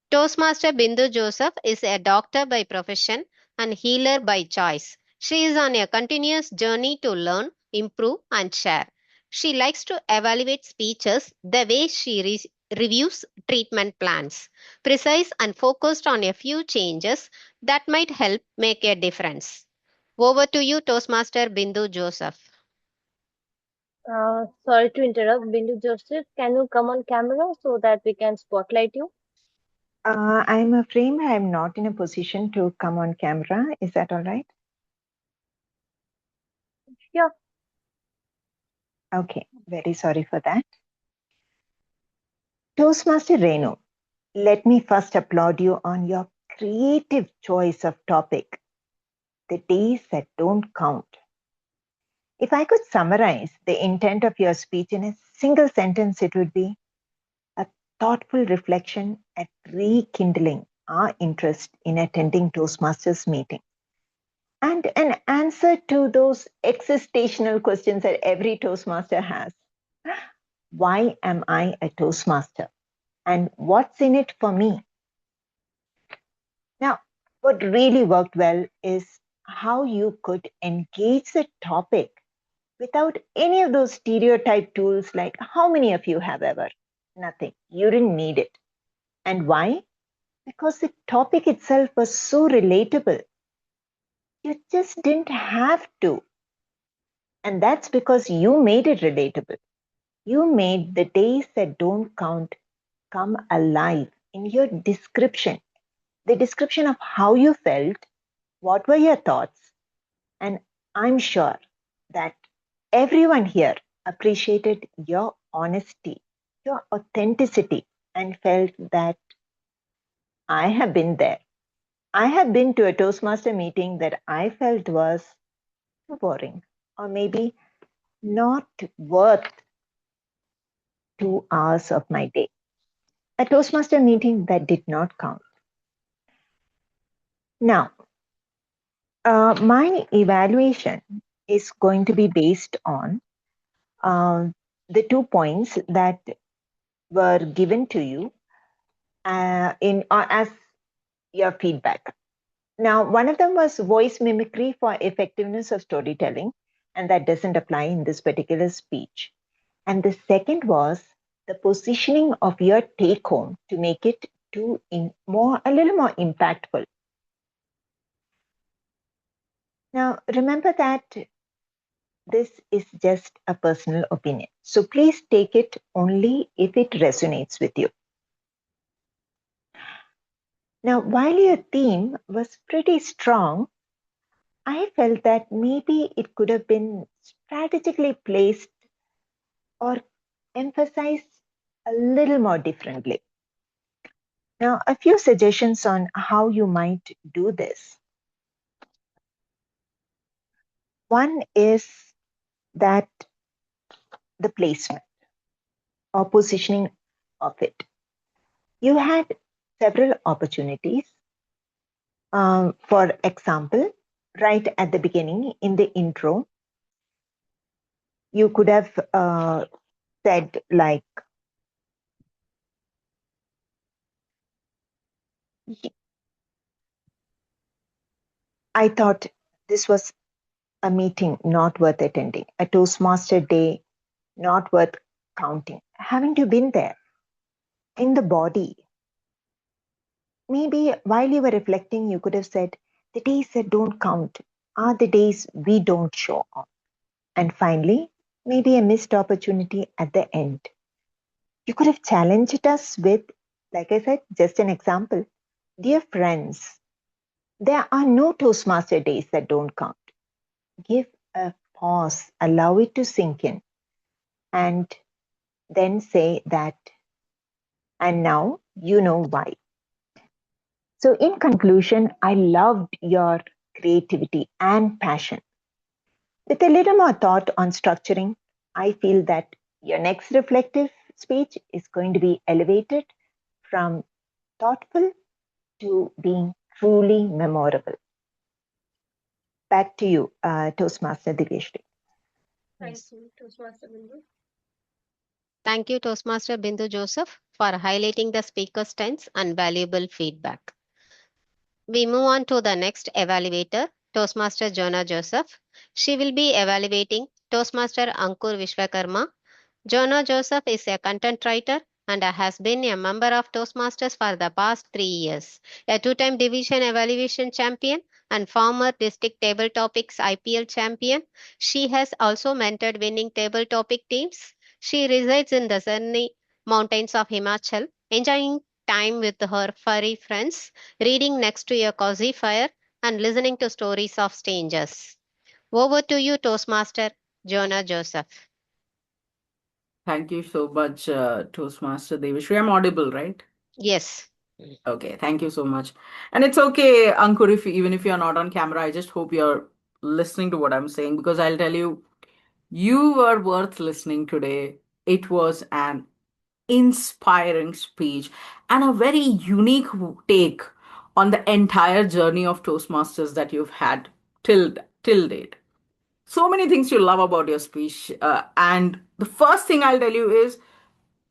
Toastmaster Bindhu Joseph is a doctor by profession and healer by choice. She is on a continuous journey to learn, improve, and share. She likes to evaluate speeches the way she reviews treatment plans, precise and focused on a few changes that might help make a difference. Over to you, Toastmaster Bindhu Joseph. Sorry to interrupt, Bindu Joseph. Can you come on camera so that we can spotlight you? I'm afraid I'm not in a position to come on camera. Is that all right? Yeah. Okay, very sorry for that. Toastmaster Renu, let me first applaud you on your creative choice of topic, the days that don't count. If I could summarize the intent of your speech in a single sentence, it would be a thoughtful reflection at rekindling our interest in attending Toastmasters meeting. And an answer to those existential questions that every Toastmaster has. Why am I a Toastmaster? And what's in it for me? Now, what really worked well is how you could engage the topic without any of those stereotype tools like how many of you have ever? Nothing. You didn't need it. And why? Because the topic itself was so relatable. You just didn't have to. And that's because you made it relatable. You made the days that don't count come alive in your description. The description of how you felt, what were your thoughts, and I'm sure that everyone here appreciated your honesty, your authenticity, and felt that I have been there. I have been to a Toastmaster meeting that I felt was too boring or maybe not worth 2 hours of my day. A Toastmaster meeting that did not count. Now, my evaluation is going to be based on the 2 points that were given to you as your feedback. Now, one of them was voice mimicry for effectiveness of storytelling, and that doesn't apply in this particular speech. And the second was the positioning of your take home to make it a little more impactful. Now, remember that this is just a personal opinion. So please take it only if it resonates with you. Now, while your theme was pretty strong, I felt that maybe it could have been strategically placed or emphasized a little more differently. Now, a few suggestions on how you might do this. One is that the placement or positioning of it. You had several opportunities. For example, right at the beginning in the intro, you could have said like, I thought this was a meeting not worth attending, a Toastmaster day not worth counting. Haven't you been there in the body? Maybe while you were reflecting, you could have said, the days that don't count are the days we don't show up. And finally, maybe a missed opportunity at the end. You could have challenged us with, like I said, just an example. Dear friends, there are no Toastmaster days that don't count. Give a pause, allow it to sink in, and then say that, and now you know why. So, in conclusion, I loved your creativity and passion. With a little more thought on structuring, I feel that Your next reflective speech is going to be elevated from thoughtful to being truly memorable. Back to you, Toastmaster Devishree. Thank you, Toastmaster Bindhu. Thank you, Toastmaster Bindhu Joseph, for highlighting the speaker's strengths and valuable feedback. We move on to the next evaluator, Toastmaster Joanna Joseph. She will be evaluating Toastmaster Ankur Vishwakarma. Joanna Joseph is a content writer and has been a member of Toastmasters for the past 3 years, a two-time division evaluation champion and former district table topics IPL champion. She has also mentored winning table topic teams. She resides in the sunny mountains of Himachal, enjoying time with her furry friends, reading next to a cozy fire, and listening to stories of strangers. Over to you, Toastmaster Joanna Joseph. Thank you so much, Toastmaster Devishree. I'm audible, right? Yes. Okay, thank you so much. And it's okay, Ankur, even if you're not on camera, I just hope you're listening to what I'm saying, because I'll tell you, you were worth listening today. It was an inspiring speech and a very unique take on the entire journey of Toastmasters that you've had till date. So many things you love about your speech. And the first thing I'll tell you is,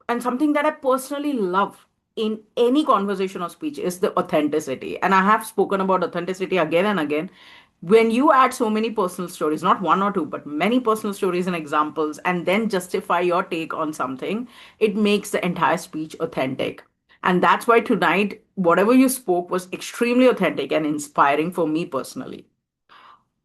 and something that I personally love in any conversation or speech, is the authenticity. And I have spoken about authenticity again and again. When you add so many personal stories, not one or two, but many personal stories and examples, and then justify your take on something, it makes the entire speech authentic. And that's why tonight, whatever you spoke was extremely authentic and inspiring for me personally.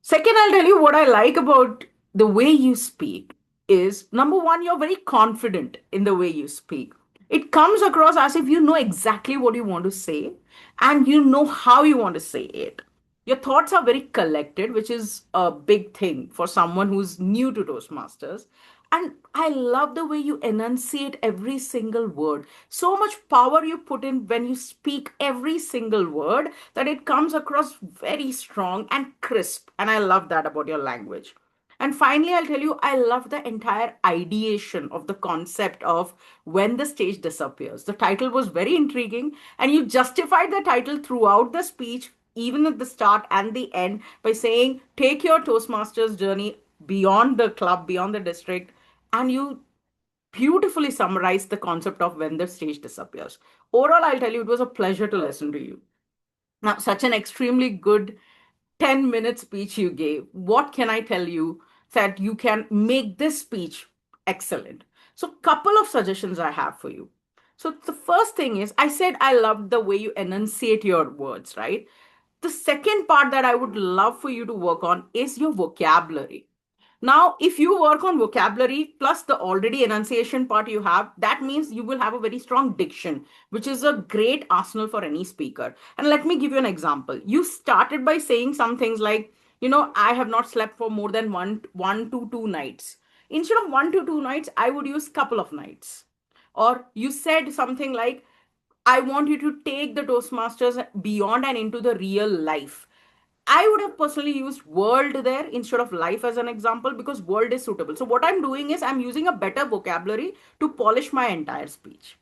Second, I'll tell you what I like about the way you speak is, number one, you're very confident in the way you speak. It comes across as if you know exactly what you want to say and you know how you want to say it. Your thoughts are very collected, which is a big thing for someone who's new to Toastmasters. And I love the way you enunciate every single word. So much power you put in when you speak every single word that it comes across very strong and crisp. And I love that about your language. And finally, I'll tell you, I love the entire ideation of the concept of when the stage disappears. The title was very intriguing, and you justified the title throughout the speech, even at the start and the end, by saying, take your Toastmasters journey beyond the club, beyond the district, and you beautifully summarized the concept of when the stage disappears. Overall, I'll tell you, it was a pleasure to listen to you. Now, such an extremely good 10-minute speech you gave. What can I tell you that you can make this speech excellent? So, couple of suggestions I have for you. So, the first thing is, I said I loved the way you enunciate your words, right? The second part that I would love for you to work on is your vocabulary. Now, if you work on vocabulary plus the already enunciation part you have, that means you will have a very strong diction, which is a great arsenal for any speaker. And let me give you an example. You started by saying some things like, I have not slept for more than one to two nights. Instead of 1 to 2 nights, I would use couple of nights. Or you said something like, I want you to take the Toastmasters beyond and into the real life. I would have personally used world there instead of life as an example, because world is suitable. So what I'm doing is I'm using a better vocabulary to polish my entire speech.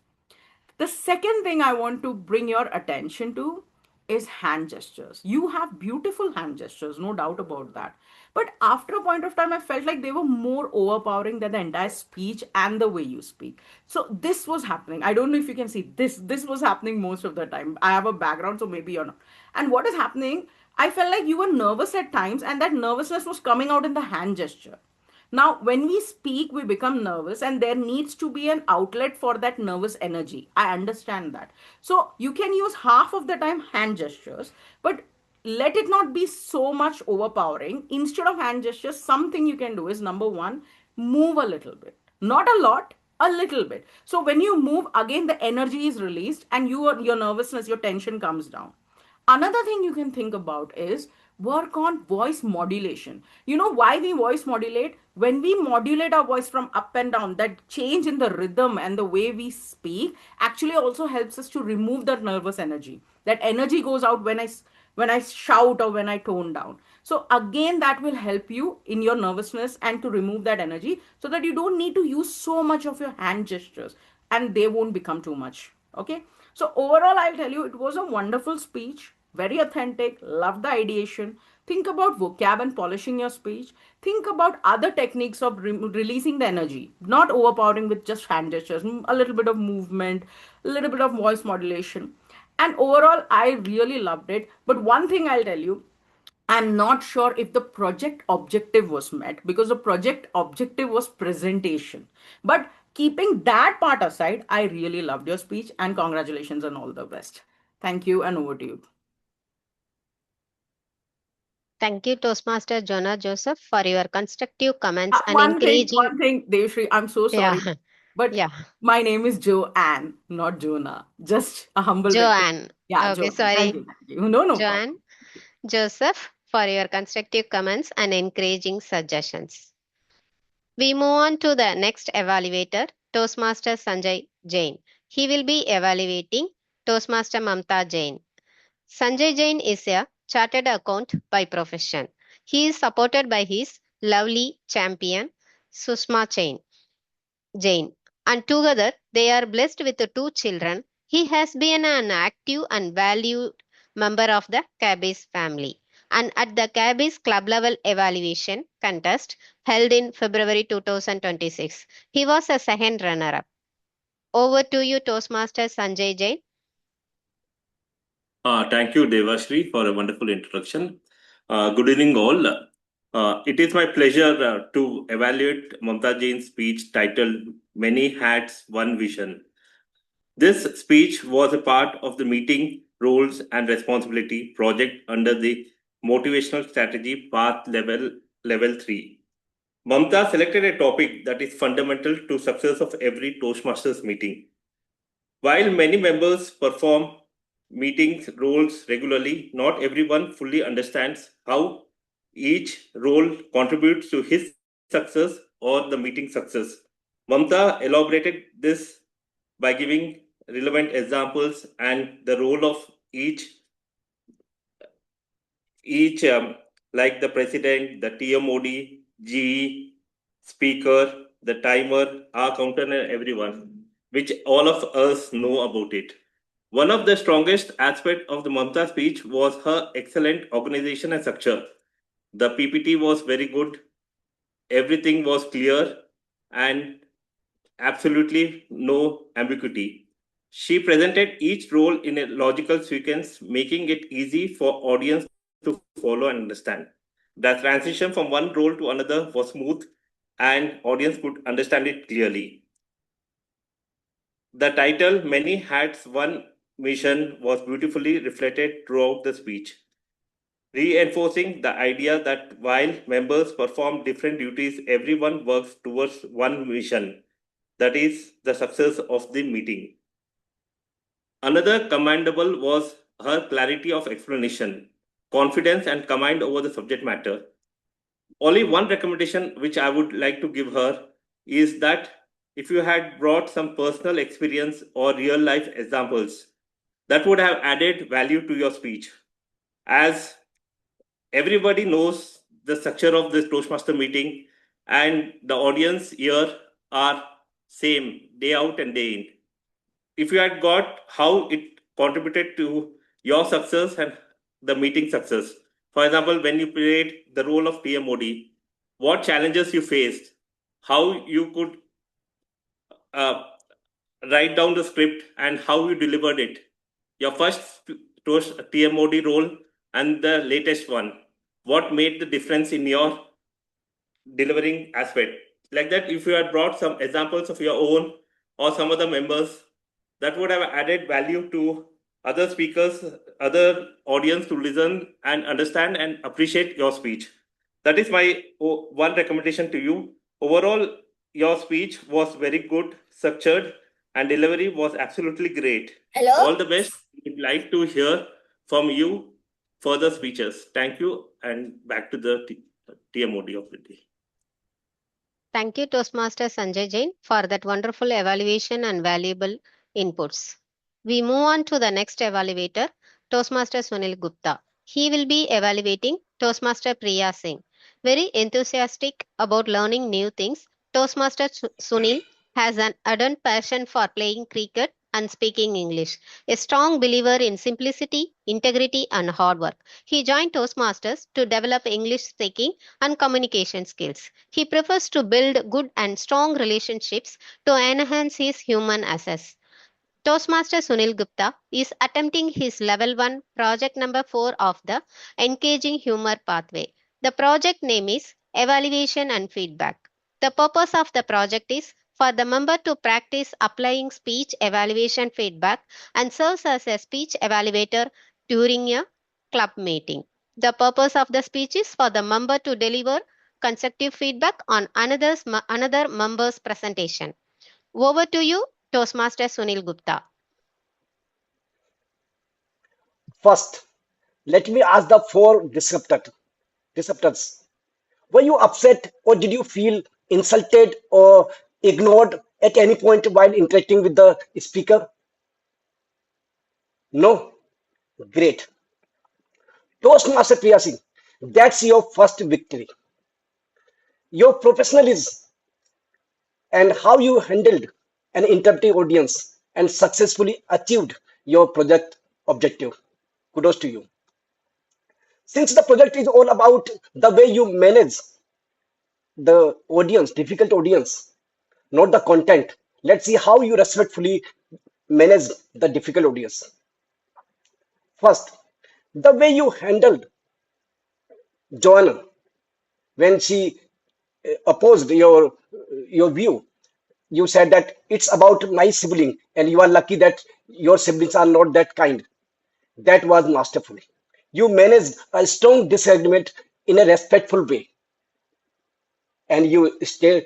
The second thing I want to bring your attention to is hand gestures. You have beautiful hand gestures, no doubt about that. But after a point of time, I felt like they were more overpowering than the entire speech and the way you speak. So this was happening. I don't know if you can see this. This was happening most of the time. I have a background, so maybe you're not. And what is happening? I felt like you were nervous at times, and that nervousness was coming out in the hand gesture. Now, when we speak, we become nervous, and there needs to be an outlet for that nervous energy. I understand that. So, you can use half of the time hand gestures, but let it not be so much overpowering. Instead of hand gestures, something you can do is, number one, move a little bit. Not a lot, a little bit. So, when you move, again, the energy is released, and your nervousness, your tension comes down. Another thing you can think about is work on voice modulation. You know why we voice modulate? When we modulate our voice from up and down, that change in the rhythm and the way we speak actually also helps us to remove that nervous energy. That energy goes out when I shout or when I tone down. So again, that will help you in your nervousness and to remove that energy, so that you don't need to use so much of your hand gestures and they won't become too much. Okay. So overall, I'll tell you, it was a wonderful speech, very authentic, love the ideation. Think about vocab and polishing your speech. Think about other techniques of releasing the energy, not overpowering with just hand gestures, a little bit of movement, a little bit of voice modulation. And overall, I really loved it. But one thing I'll tell you, I'm not sure if the project objective was met, because the project objective was presentation. But keeping that part aside, I really loved your speech and congratulations and all the best. Thank you, and over to you. Thank you, Toastmaster Jonah Joseph, for your constructive comments and One encouraging. thing, Devishree, I'm so sorry, Yeah, but yeah. my name is Joanne, not Jonah. Just a humble request. Joanne. Yeah, Okay, Joanne. Thank sorry. you, thank you. No problem. Joanne, Joseph, for your constructive comments and encouraging suggestions. We move on to the next evaluator, Toastmaster Sanjay Jain. He will be evaluating Toastmaster Mamta Jain. Sanjay Jain is a chartered accountant by profession. He is supported by his lovely champion, Susma Jain, and together they are blessed with two children. He has been an active and valued member of the Cabby's family. And at the Cabby's club level evaluation contest held in February 2026, he was a second runner up. Over to you, Toastmaster Sanjay Jain. Thank you, Devishree, for a wonderful introduction. Good evening, all. It is my pleasure to evaluate Mamta Jain's speech titled Many Hats, One Vision. This speech was a part of the Meeting Roles and Responsibility project under the Motivational Strategy Path Level 3. Mamta selected a topic that is fundamental to success of every Toastmasters meeting. While many members perform meetings roles regularly, not everyone fully understands how each role contributes to his success or the meeting success. Mamta elaborated this by giving relevant examples and the role of each like the president, the TMOD, GE, speaker, the timer, our counter, and everyone, which all of us know about it. One of the strongest aspects of the Mamta speech was her excellent organization and structure. The PPT was very good, everything was clear, and absolutely no ambiguity. She presented each role in a logical sequence, making it easy for audience to follow and understand. The transition from one role to another was smooth, and audience could understand it clearly. The title, Many Hats, One Mission, was beautifully reflected throughout the speech, reinforcing the idea that while members perform different duties, everyone works towards one mission, that is, the success of the meeting. Another commendable was her clarity of explanation, confidence, and command over the subject matter. Only one recommendation which I would like to give her is that if you had brought some personal experience or real life examples, that would have added value to your speech. As everybody knows the structure of this Toastmaster meeting, and the audience here are same day out and day in. If you had got how it contributed to your success and the meeting success, for example, when you played the role of TMOD, what challenges you faced, how you could write down the script, and how you delivered it. Your first TMOD role and the latest one. What made the difference in your delivering aspect? Like that, if you had brought some examples of your own or some other members, that would have added value to other speakers, other audience to listen and understand and appreciate your speech. That is my one recommendation to you. Overall, your speech was very good, structured, and delivery was absolutely great. Hello? All the best. We'd like to hear from you further speeches. Thank you, and back to the TMOD of the day. Thank you, Toastmaster Sanjay Jain, for that wonderful evaluation and valuable inputs. We move on to the next evaluator, Toastmaster Sunil Gupta. He will be evaluating Toastmaster Priya Singh. Very enthusiastic about learning new things, Toastmaster Sunil has an ardent passion for playing cricket and speaking English. A strong believer in simplicity, integrity, and hard work. He joined Toastmasters to develop English speaking and communication skills. He prefers to build good and strong relationships to enhance his human assets. Toastmaster Sunil Gupta is attempting his level 1 project number 4 of the Engaging Humor Pathway. The project name is Evaluation and Feedback. The purpose of the project is for the member to practice applying speech evaluation feedback and serves as a speech evaluator during a club meeting. The purpose of the speech is for the member to deliver constructive feedback on another member's presentation. Over to you, Toastmaster Sunil Gupta. First, let me ask the four disruptors. Were you upset or did you feel insulted or ignored at any point while interacting with the speaker? No? Great. Toastmaster Priya Singh, that's your first victory. Your professionalism and how you handled an interpretive audience and successfully achieved your project objective. Kudos to you. Since the project is all about the way you manage the audience, difficult audience, not the content, let's see how you respectfully manage the difficult audience. First, the way you handled Joane when she opposed your view. You said that it's about my sibling and you are lucky that your siblings are not that kind. That was masterful. You managed a strong disagreement in a respectful way and you stay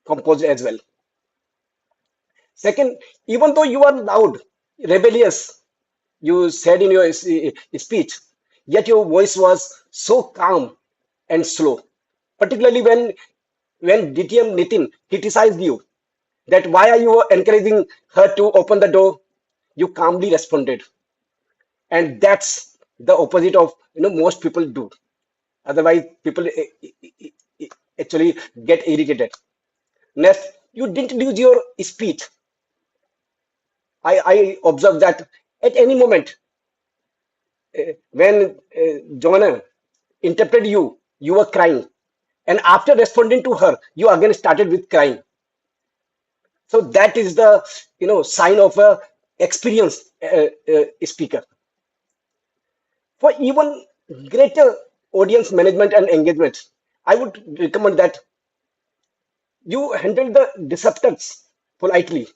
composed as well. Second, even though you are loud, rebellious, you said in your speech, yet your voice was so calm and slow, particularly when DTM Nitin criticized you that why are you encouraging her to open the door, you calmly responded, and that's the opposite of most people do. Otherwise people actually get irritated. Next, you didn't lose your speech. I observed that at any moment when Joanna interrupted you, you were crying. And after responding to her, you again started with crying. So that is the sign of a experienced speaker. For even greater audience management and engagement, I would recommend that you handle the disruptors politely.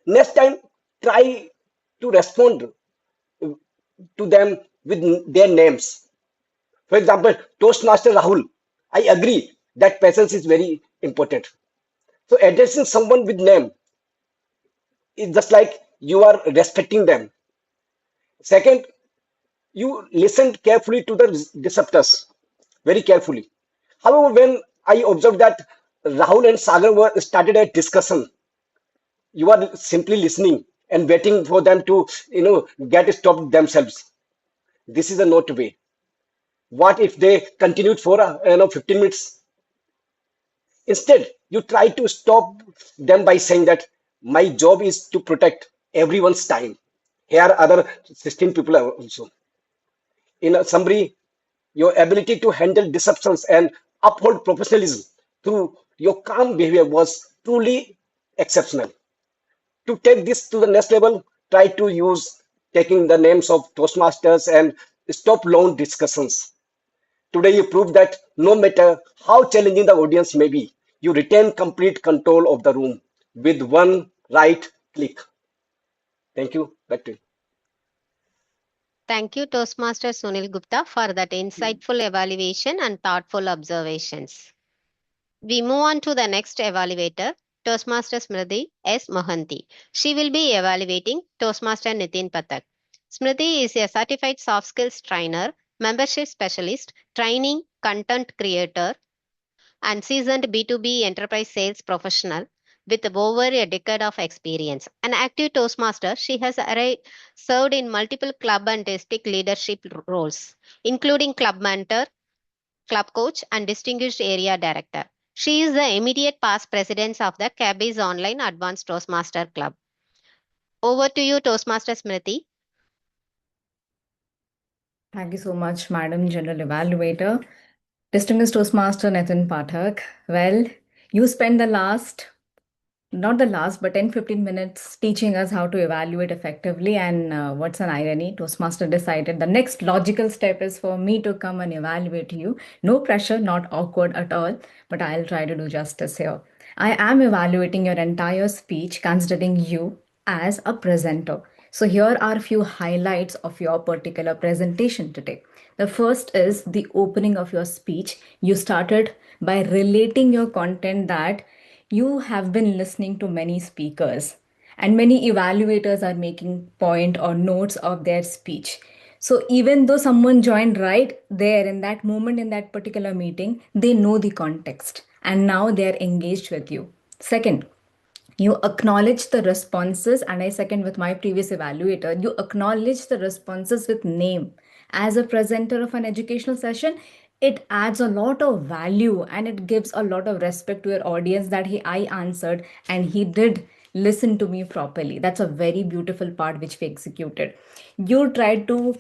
Next time, try to respond to them with their names. For example, Toastmaster Rahul, I agree that presence is very important. So addressing someone with name is just like you are respecting them. Second, you listened carefully to the disruptors, very carefully. However, when I observed that Rahul and Sagar were started a discussion, you are simply listening and waiting for them to get stopped themselves. This is a not way. What if they continued for 15 minutes? Instead, you try to stop them by saying that my job is to protect everyone's time. Here are other 16 people also. In a summary, your ability to handle disruptions and uphold professionalism through your calm behavior was truly exceptional. To take this to the next level, try to use taking the names of Toastmasters and stop long discussions. Today, you proved that no matter how challenging the audience may be, you retain complete control of the room with one right click. Thank you. Back to you. Thank you, Toastmaster Sunil Gupta, for that insightful evaluation and thoughtful observations. We move on to the next evaluator, Toastmaster Smriti S. Mohanty. She will be evaluating Toastmaster Nitin Pathak. Smriti is a certified soft skills trainer, membership specialist, training, content creator, and seasoned B2B enterprise sales professional. with over a decade of experience. An active Toastmaster, she has served in multiple club and district leadership roles, including club mentor, club coach, and distinguished area director. She is the immediate past president of the Gabby's Online Advanced Toastmaster Club. Over to you, Toastmaster Smriti. Thank you so much, Madam General Evaluator. Distinguished Toastmaster Nitin Pathak. Well, you spent not the last, but 10-15 minutes teaching us how to evaluate effectively. And what's an irony? Toastmaster decided the next logical step is for me to come and evaluate you. No pressure, not awkward at all, but I'll try to do justice here. I am evaluating your entire speech, considering you as a presenter. So here are a few highlights of your particular presentation today. The first is the opening of your speech. You started by relating your content that you have been listening to many speakers and many evaluators are making point or notes of their speech. So even though someone joined right there in that moment in that particular meeting, they know the context and now they are engaged with you. Second, you acknowledge the responses, and I second with my previous evaluator, you acknowledge the responses with name. As a presenter of an educational session, it adds a lot of value and it gives a lot of respect to your audience that I answered and he did listen to me properly. That's a very beautiful part which we executed. You tried to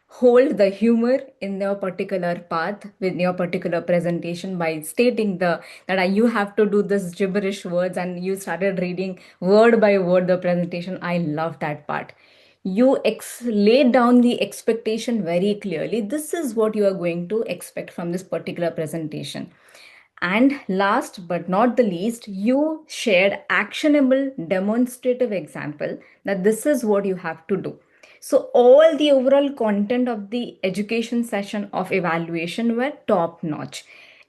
hold the humor in your particular path with your particular presentation by stating you have to do this gibberish words and you started reading word by word the presentation. I love that part. You laid down the expectation very clearly. This is what you are going to expect from this particular presentation. And last but not the least, you shared actionable demonstrative example that this is what you have to do. So all the overall content of the education session of evaluation were top notch.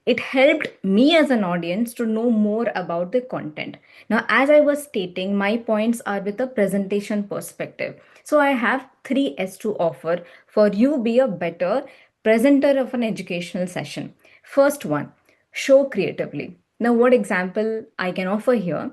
It helped me as an audience to know more about the content. Now, as I was stating, my points are with a presentation perspective. So I have 3S to offer for you be a better presenter of an educational session. First one, show creatively. Now, what example I can offer here?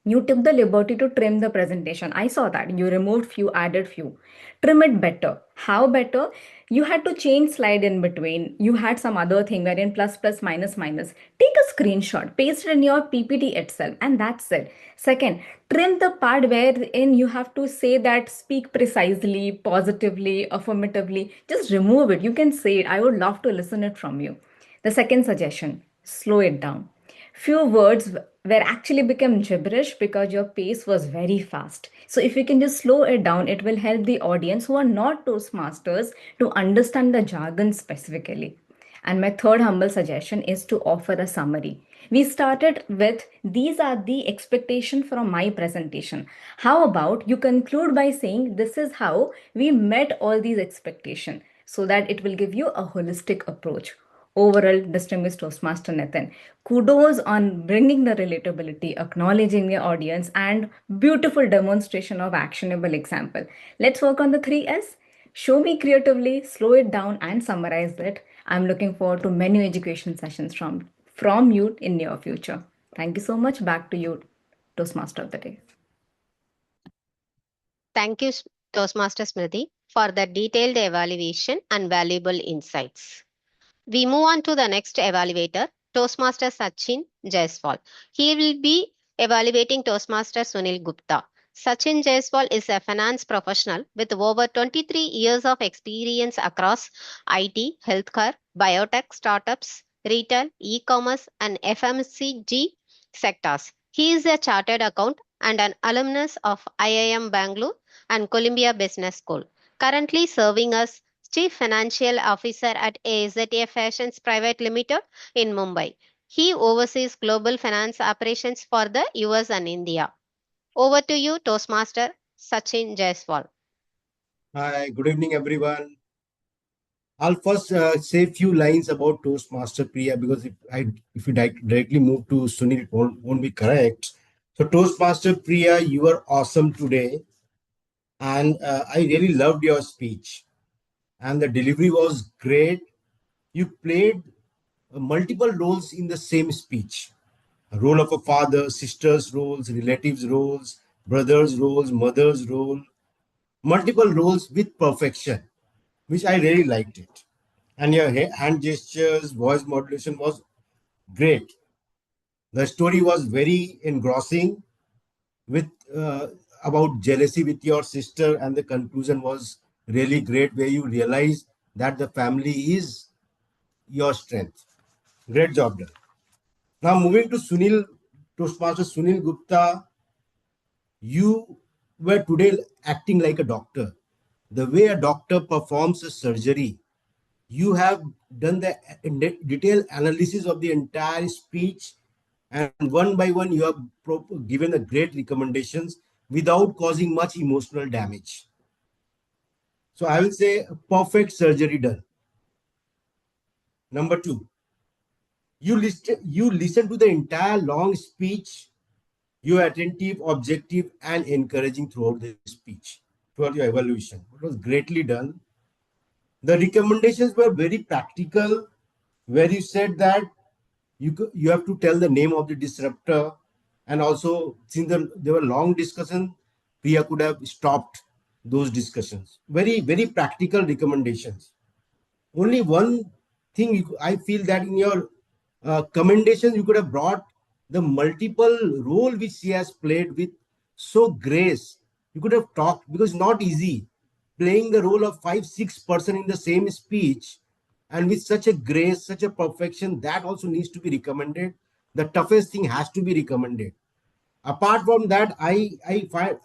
You took the liberty to trim the presentation. I saw that. You removed few, added few. Trim it better. How better? You had to change slide in between. You had some other thing wherein plus, plus, minus, minus. Take a screenshot, paste it in your PPT itself, and that's it. Second, trim the part wherein you have to say that speak precisely, positively, affirmatively. Just remove it. You can say it. I would love to listen it from you. The second suggestion, slow it down. Few words were actually become gibberish because your pace was very fast. So if you can just slow it down, it will help the audience who are not Toastmasters to understand the jargon specifically. And my third humble suggestion is to offer a summary. We started with these are the expectation from my presentation. How about you conclude by saying this is how we met all these expectations so that it will give you a holistic approach. Overall, distinguished Toastmaster Nitin, kudos on bringing the relatability, acknowledging the audience, and beautiful demonstration of actionable example. Let's work on the 3S. Show me creatively, slow it down, and summarize it. I'm looking forward to many education sessions from you in near future. Thank you so much. Back to you, Toastmaster of the day. Thank you, Toastmaster Smriti, for the detailed evaluation and valuable insights. We move on to the next evaluator, Toastmaster Sachin Jaiswal. He will be evaluating Toastmaster Sunil Gupta. Sachin Jaiswal is a finance professional with over 23 years of experience across IT, healthcare, biotech startups, retail, e-commerce, and FMCG sectors. He is a chartered accountant and an alumnus of IIM Bangalore and Columbia Business School, currently serving as Chief Financial Officer at AZA Fashions Private Limited in Mumbai. He oversees global finance operations for the US and India. Over to you, Toastmaster Sachin Jaiswal. Hi, good evening, everyone. I'll first say a few lines about Toastmaster Priya because if you directly move to Sunil, it won't be correct. So Toastmaster Priya, you are awesome today. And I really loved your speech. And the delivery was great. You played multiple roles in the same speech. role of a father, sister's roles, relatives' roles, brothers' roles, mother's role, multiple roles with perfection, which I really liked it. And your hand gestures, voice modulation was great. The story was very engrossing with about jealousy with your sister, and the conclusion was really great, where you realize that the family is your strength. Great job done. Now moving to Sunil, Toastmaster Sunil Gupta, you were today acting like a doctor. The way a doctor performs a surgery, you have done the detailed analysis of the entire speech, and one by one you have given the great recommendations without causing much emotional damage. So I will say a perfect surgery done. Number two, you listen to the entire long speech. You are attentive, objective, and encouraging throughout the speech, throughout your evaluation. It was greatly done. The recommendations were very practical, where you said that you have to tell the name of the disruptor, and also since there were long discussions, Priya could have stopped those discussions. Very practical recommendations. Only one thing I feel that in your commendations you could have brought the multiple role which she has played with so grace. You could have talked, because it's not easy playing the role of 5-6 person in the same speech, and with such a grace, such a perfection, that also needs to be recommended. The toughest thing has to be recommended. Apart from that, I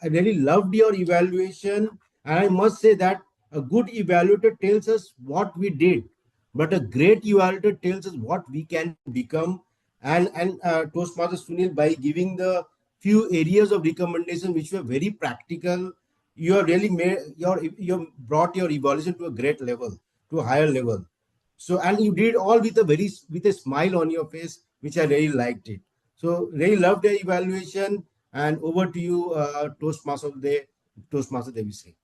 really loved your evaluation, and I must say that a good evaluator tells us what we did, but a great evaluator tells us what we can become. And Toastmaster Sunil, by giving the few areas of recommendation which were very practical, you have really made you brought your evaluation to a great level, to a higher level. So, and you did all with a smile on your face, which I really liked it. So really loved the evaluation. And over to you, Toastmaster Devishree.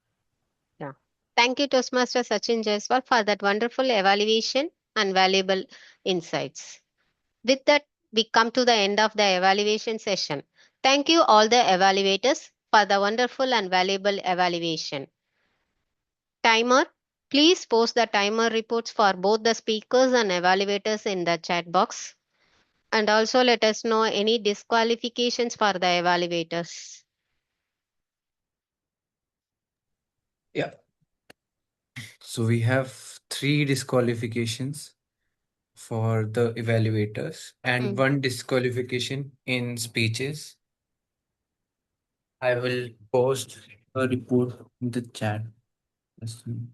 Yeah. Thank you, Toastmaster Sachin Jaiswal, for that wonderful evaluation and valuable insights. With that, we come to the end of the evaluation session. Thank you, all the evaluators, for the wonderful and valuable evaluation. Timer, please post the timer reports for both the speakers and evaluators in the chat box. And also let us know any disqualifications for the evaluators. Yeah. So we have 3 disqualifications for the evaluators and 1 disqualification in speeches. I will post a report in the chat. Just a minute.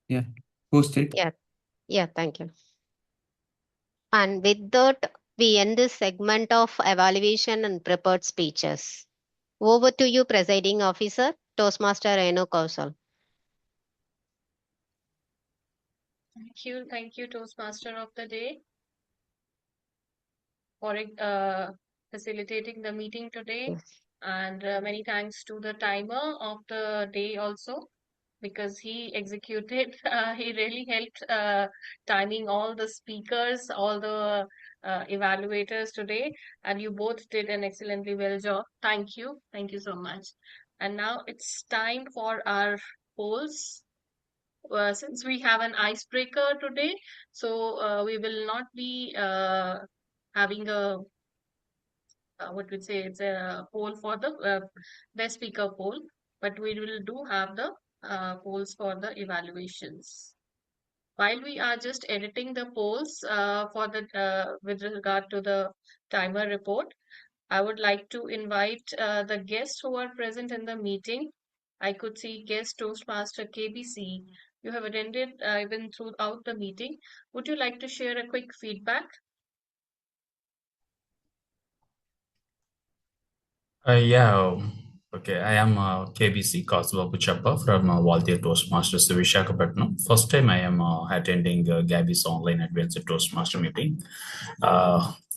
Yeah, post it. Yeah, thank you. And with that, we end this segment of evaluation and prepared speeches. Over to you, Presiding Officer, Toastmaster Renu Kaushal. Thank you, Toastmaster of the day, for facilitating the meeting today. Yes. And many thanks to the timer of the day also, because he executed, he really helped timing all the speakers, all the evaluators today, and you both did an excellently well job. Thank you. Thank you so much. And now it's time for our polls. Since we have an icebreaker today, so we will not be having a what we say, it's a poll for the best speaker poll, but we will do have the polls for the evaluations. While we are just editing the polls for the with regard to the timer report, I would like to invite the guests who are present in the meeting. I could see guest Toastmaster KBC. You have attended even throughout the meeting. Would you like to share a quick feedback? Yeah, Okay, I am KBC Babu from Volunteer Toastmasters Vishwakarma. First time I am attending Gabby's online adventure Toastmaster meeting.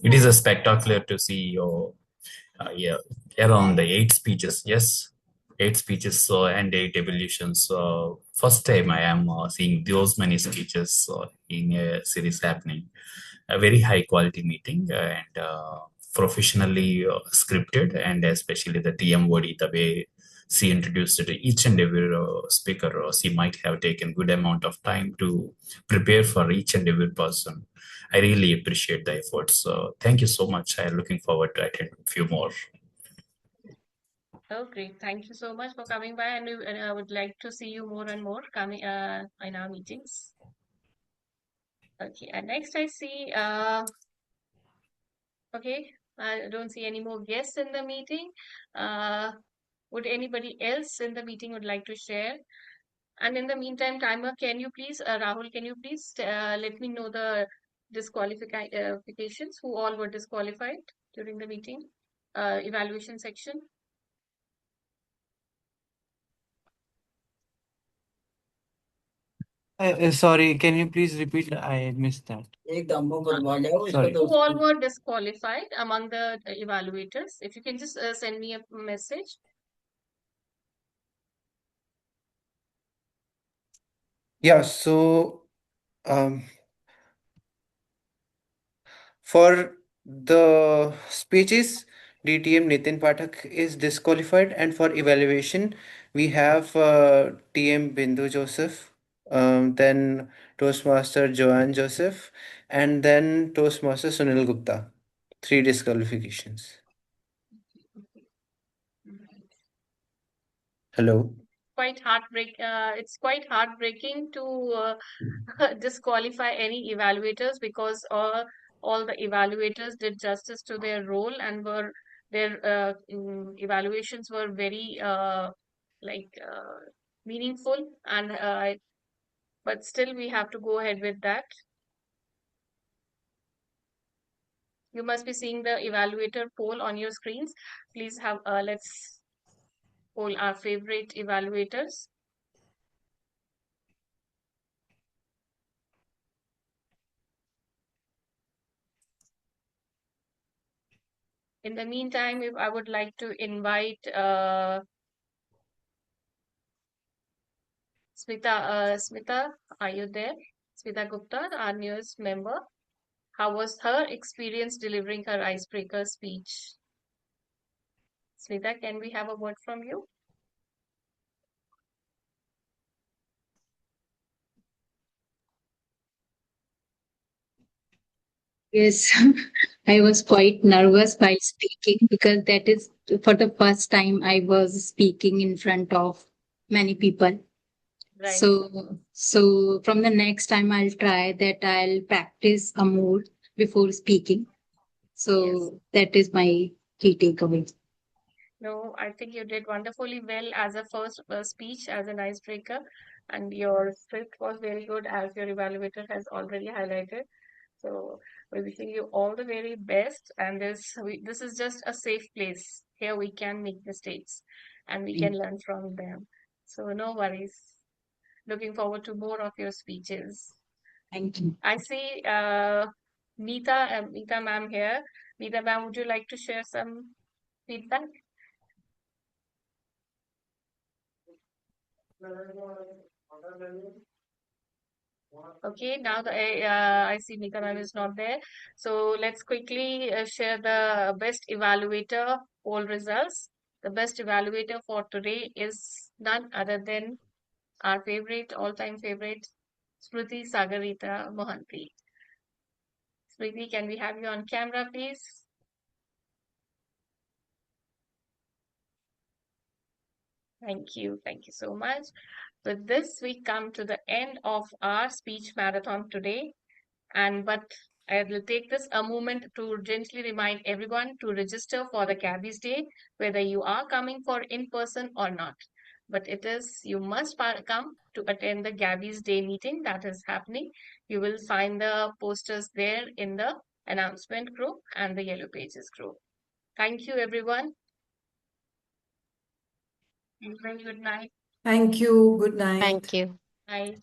It is a spectacular to see your yeah, around the 8 speeches. Yes, 8 speeches and 8 evolutions. First time I am seeing those many speeches in a series happening. A very high quality meeting and professionally scripted, and especially the TMOD, the way she introduced it, each and every speaker, she might have taken good amount of time to prepare for each and every person. I really appreciate the efforts. Thank you so much. I'm looking forward to attend a few more. Oh, great. Thank you so much for coming by, and I would like to see you more and more coming in our meetings. Okay, and next I see, okay, I don't see any more guests in the meeting. Would anybody else in the meeting would like to share? And in the meantime, timer, can you please, Rahul, can you please let me know the disqualifications, who all were disqualified during the meeting, evaluation section? Sorry, can you please repeat? I missed that. Sorry. Who all were disqualified among the evaluators? If you can just send me a message. Yeah, so um, for the speeches, DTM Nitin Pathak is disqualified, and for evaluation, we have TM Bindhu Joseph, then Toastmaster Joanne Joseph, and then Toastmaster Sunil Gupta. 3 disqualifications. Hello. It's quite heartbreaking to disqualify any evaluators, because all the evaluators did justice to their role and their evaluations were very meaningful, and but still we have to go ahead with that. You must be seeing the evaluator poll on your screens. Please have let's poll our favorite evaluators. In the meantime, if I would like to invite Smita, are you there? Smita Gupta, our newest member. How was her experience delivering her icebreaker speech? Smita, can we have a word from you? Yes, I was quite nervous while speaking because that is for the first time I was speaking in front of many people. Right. So from the next time I'll try that I'll practice a more before speaking. So that is my key takeaway. No, I think you did wonderfully well as a first speech as an icebreaker, and your script was very good, as your evaluator has already highlighted. So we're wishing you all the very best, and this is just a safe place. Here we can make mistakes and we can learn from them. So no worries. Looking forward to more of your speeches. Thank you. I see Meeta ma'am here. Meeta ma'am, would you like to share some feedback? Okay, now I see Meeta ma'am is not there. So let's quickly share the best evaluator poll results. The best evaluator for today is none other than our favorite, all-time favorite, Smriti Sagarita Mohanty. Smriti, can we have you on camera, please? Thank you. Thank you so much. With this, we come to the end of our speech marathon today. But I will take this a moment to gently remind everyone to register for the Gabby's Day, whether you are coming for in-person or not. But you must come to attend the Gabby's Day meeting that is happening. You will find the posters there in the announcement group and the Yellow Pages group. Thank you, everyone. Thank you. Good night. Thank you. Bye.